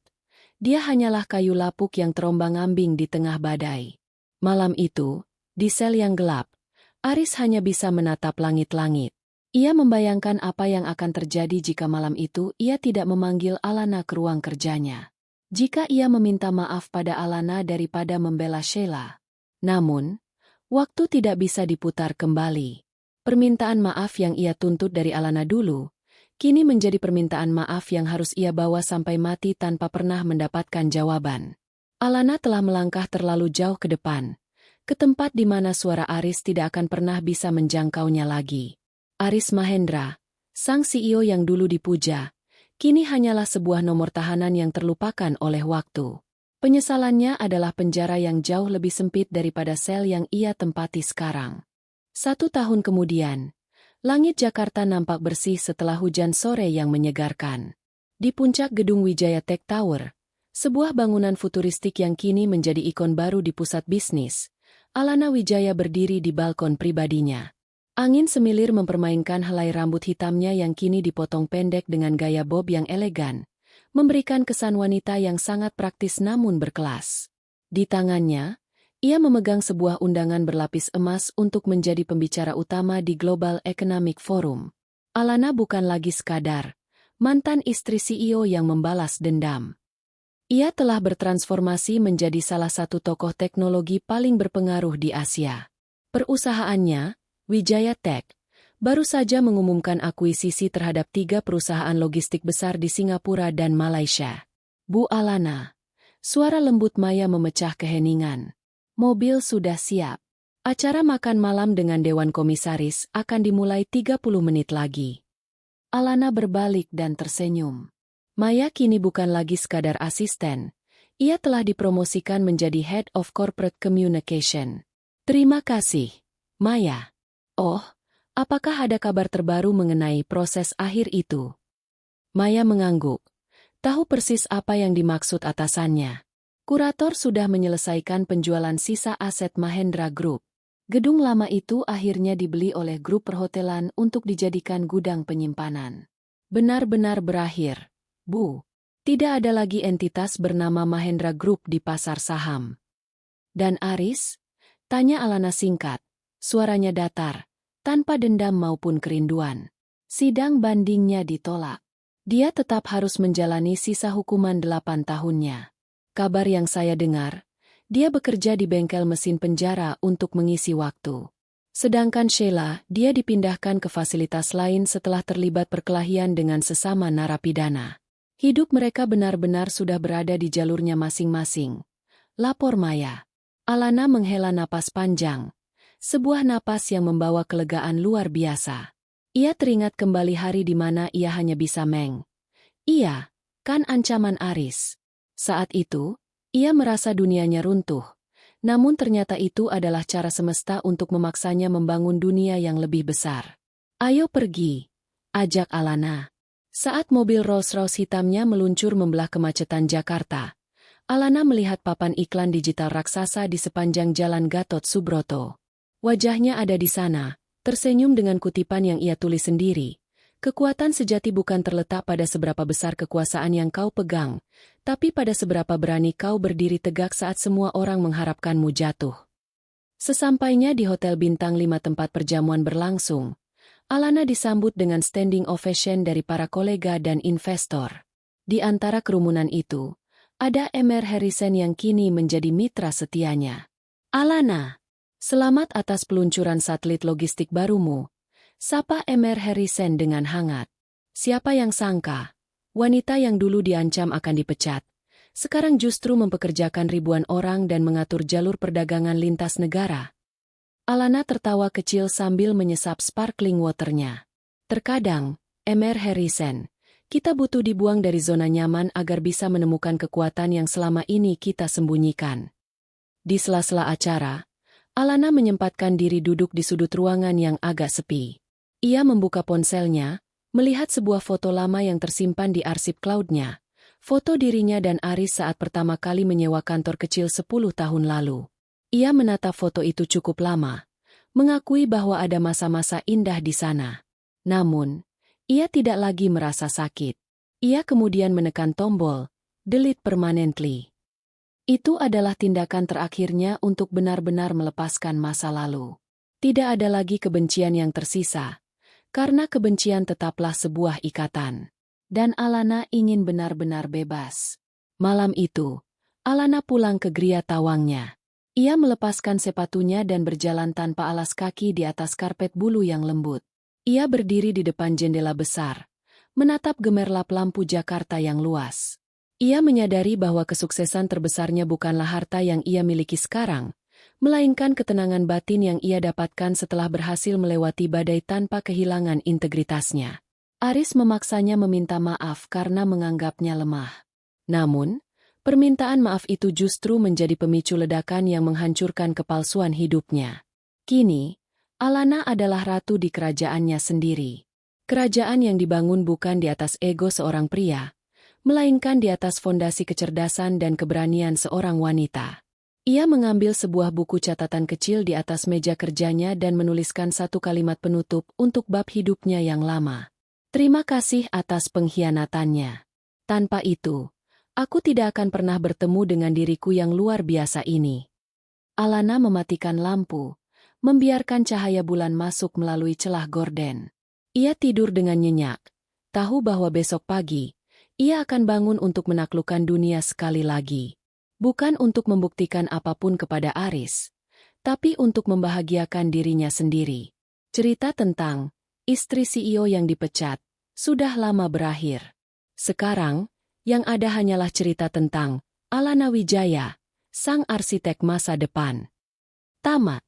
dia hanyalah kayu lapuk yang terombang-ambing di tengah badai. Malam itu, di sel yang gelap, Aris hanya bisa menatap langit-langit. Ia membayangkan apa yang akan terjadi jika malam itu ia tidak memanggil Alana ke ruang kerjanya. Jika ia meminta maaf pada Alana daripada membela Sheila. Namun, waktu tidak bisa diputar kembali. Permintaan maaf yang ia tuntut dari Alana dulu, kini menjadi permintaan maaf yang harus ia bawa sampai mati tanpa pernah mendapatkan jawaban. Alana telah melangkah terlalu jauh ke depan, ke tempat di mana suara Aris tidak akan pernah bisa menjangkaunya lagi. Aris Mahendra, sang CEO yang dulu dipuja, kini hanyalah sebuah nomor tahanan yang terlupakan oleh waktu. Penyesalannya adalah penjara yang jauh lebih sempit daripada sel yang ia tempati sekarang. 1 tahun kemudian, langit Jakarta nampak bersih setelah hujan sore yang menyegarkan. Di puncak gedung Wijaya Tech Tower, sebuah bangunan futuristik yang kini menjadi ikon baru di pusat bisnis, Alana Wijaya berdiri di balkon pribadinya. Angin semilir mempermainkan helai rambut hitamnya yang kini dipotong pendek dengan gaya bob yang elegan, memberikan kesan wanita yang sangat praktis namun berkelas. Di tangannya, ia memegang sebuah undangan berlapis emas untuk menjadi pembicara utama di Global Economic Forum. Alana bukan lagi sekadar mantan istri CEO yang membalas dendam. Ia telah bertransformasi menjadi salah satu tokoh teknologi paling berpengaruh di Asia. Perusahaannya, Wijaya Tech, baru saja mengumumkan akuisisi terhadap 3 perusahaan logistik besar di Singapura dan Malaysia. Bu Alana. Suara lembut Maya memecah keheningan. Mobil sudah siap. Acara makan malam dengan Dewan Komisaris akan dimulai 30 menit lagi. Alana berbalik dan tersenyum. Maya kini bukan lagi sekadar asisten. Ia telah dipromosikan menjadi Head of Corporate Communication. Terima kasih, Maya. Oh, apakah ada kabar terbaru mengenai proses akhir itu? Maya mengangguk. Tahu persis apa yang dimaksud atasannya. Kurator sudah menyelesaikan penjualan sisa aset Mahendra Group. Gedung lama itu akhirnya dibeli oleh grup perhotelan untuk dijadikan gudang penyimpanan. Benar-benar berakhir. Bu, tidak ada lagi entitas bernama Mahendra Group di pasar saham. Dan Aris? Tanya Alana singkat. Suaranya datar, tanpa dendam maupun kerinduan. Sidang bandingnya ditolak. Dia tetap harus menjalani sisa hukuman 8 tahunnya. Kabar yang saya dengar, dia bekerja di bengkel mesin penjara untuk mengisi waktu. Sedangkan Sheila, dia dipindahkan ke fasilitas lain setelah terlibat perkelahian dengan sesama narapidana. Hidup mereka benar-benar sudah berada di jalurnya masing-masing. Lapor Maya. Alana menghela napas panjang. Sebuah napas yang membawa kelegaan luar biasa. Ia teringat kembali hari di mana ia hanya bisa Iya, kan ancaman Aris. Saat itu, ia merasa dunianya runtuh. Namun ternyata itu adalah cara semesta untuk memaksanya membangun dunia yang lebih besar. Ayo pergi, ajak Alana. Saat mobil Rolls-Royce hitamnya meluncur membelah kemacetan Jakarta, Alana melihat papan iklan digital raksasa di sepanjang jalan Gatot Subroto. Wajahnya ada di sana, tersenyum dengan kutipan yang ia tulis sendiri. Kekuatan sejati bukan terletak pada seberapa besar kekuasaan yang kau pegang, tapi pada seberapa berani kau berdiri tegak saat semua orang mengharapkanmu jatuh. Sesampainya di Hotel Bintang 5 tempat perjamuan berlangsung, Alana disambut dengan standing ovation dari para kolega dan investor. Di antara kerumunan itu, ada Emer Harrison yang kini menjadi mitra setianya. Alana, selamat atas peluncuran satelit logistik barumu, sapa Emer Harrison dengan hangat. Siapa yang sangka, wanita yang dulu diancam akan dipecat, sekarang justru mempekerjakan ribuan orang dan mengatur jalur perdagangan lintas negara. Alana tertawa kecil sambil menyesap sparkling waternya. Terkadang, Emer Harrison, kita butuh dibuang dari zona nyaman agar bisa menemukan kekuatan yang selama ini kita sembunyikan. Di sela-sela acara, Alana menyempatkan diri duduk di sudut ruangan yang agak sepi. Ia membuka ponselnya, melihat sebuah foto lama yang tersimpan di arsip cloud-nya. Foto dirinya dan Aris saat pertama kali menyewa kantor kecil 10 tahun lalu. Ia menatap foto itu cukup lama, mengakui bahwa ada masa-masa indah di sana. Namun, ia tidak lagi merasa sakit. Ia kemudian menekan tombol, delete permanently. Itu adalah tindakan terakhirnya untuk benar-benar melepaskan masa lalu. Tidak ada lagi kebencian yang tersisa, karena kebencian tetaplah sebuah ikatan. Dan Alana ingin benar-benar bebas. Malam itu, Alana pulang ke Gria Tawangnya. Ia melepaskan sepatunya dan berjalan tanpa alas kaki di atas karpet bulu yang lembut. Ia berdiri di depan jendela besar, menatap gemerlap lampu Jakarta yang luas. Ia menyadari bahwa kesuksesan terbesarnya bukanlah harta yang ia miliki sekarang, melainkan ketenangan batin yang ia dapatkan setelah berhasil melewati badai tanpa kehilangan integritasnya. Aris memaksanya meminta maaf karena menganggapnya lemah. Namun, permintaan maaf itu justru menjadi pemicu ledakan yang menghancurkan kepalsuan hidupnya. Kini, Alana adalah ratu di kerajaannya sendiri. Kerajaan yang dibangun bukan di atas ego seorang pria, melainkan di atas fondasi kecerdasan dan keberanian seorang wanita. Ia mengambil sebuah buku catatan kecil di atas meja kerjanya dan menuliskan satu kalimat penutup untuk bab hidupnya yang lama. Terima kasih atas pengkhianatannya. Tanpa itu, aku tidak akan pernah bertemu dengan diriku yang luar biasa ini. Alana mematikan lampu, membiarkan cahaya bulan masuk melalui celah gorden. Ia tidur dengan nyenyak, tahu bahwa besok pagi, Ia akan bangun untuk menaklukkan dunia sekali lagi. Bukan untuk membuktikan apapun kepada Aris, tapi untuk membahagiakan dirinya sendiri. Cerita tentang istri CEO yang dipecat sudah lama berakhir. Sekarang, yang ada hanyalah cerita tentang Alana Wijaya, sang arsitek masa depan. Tamat.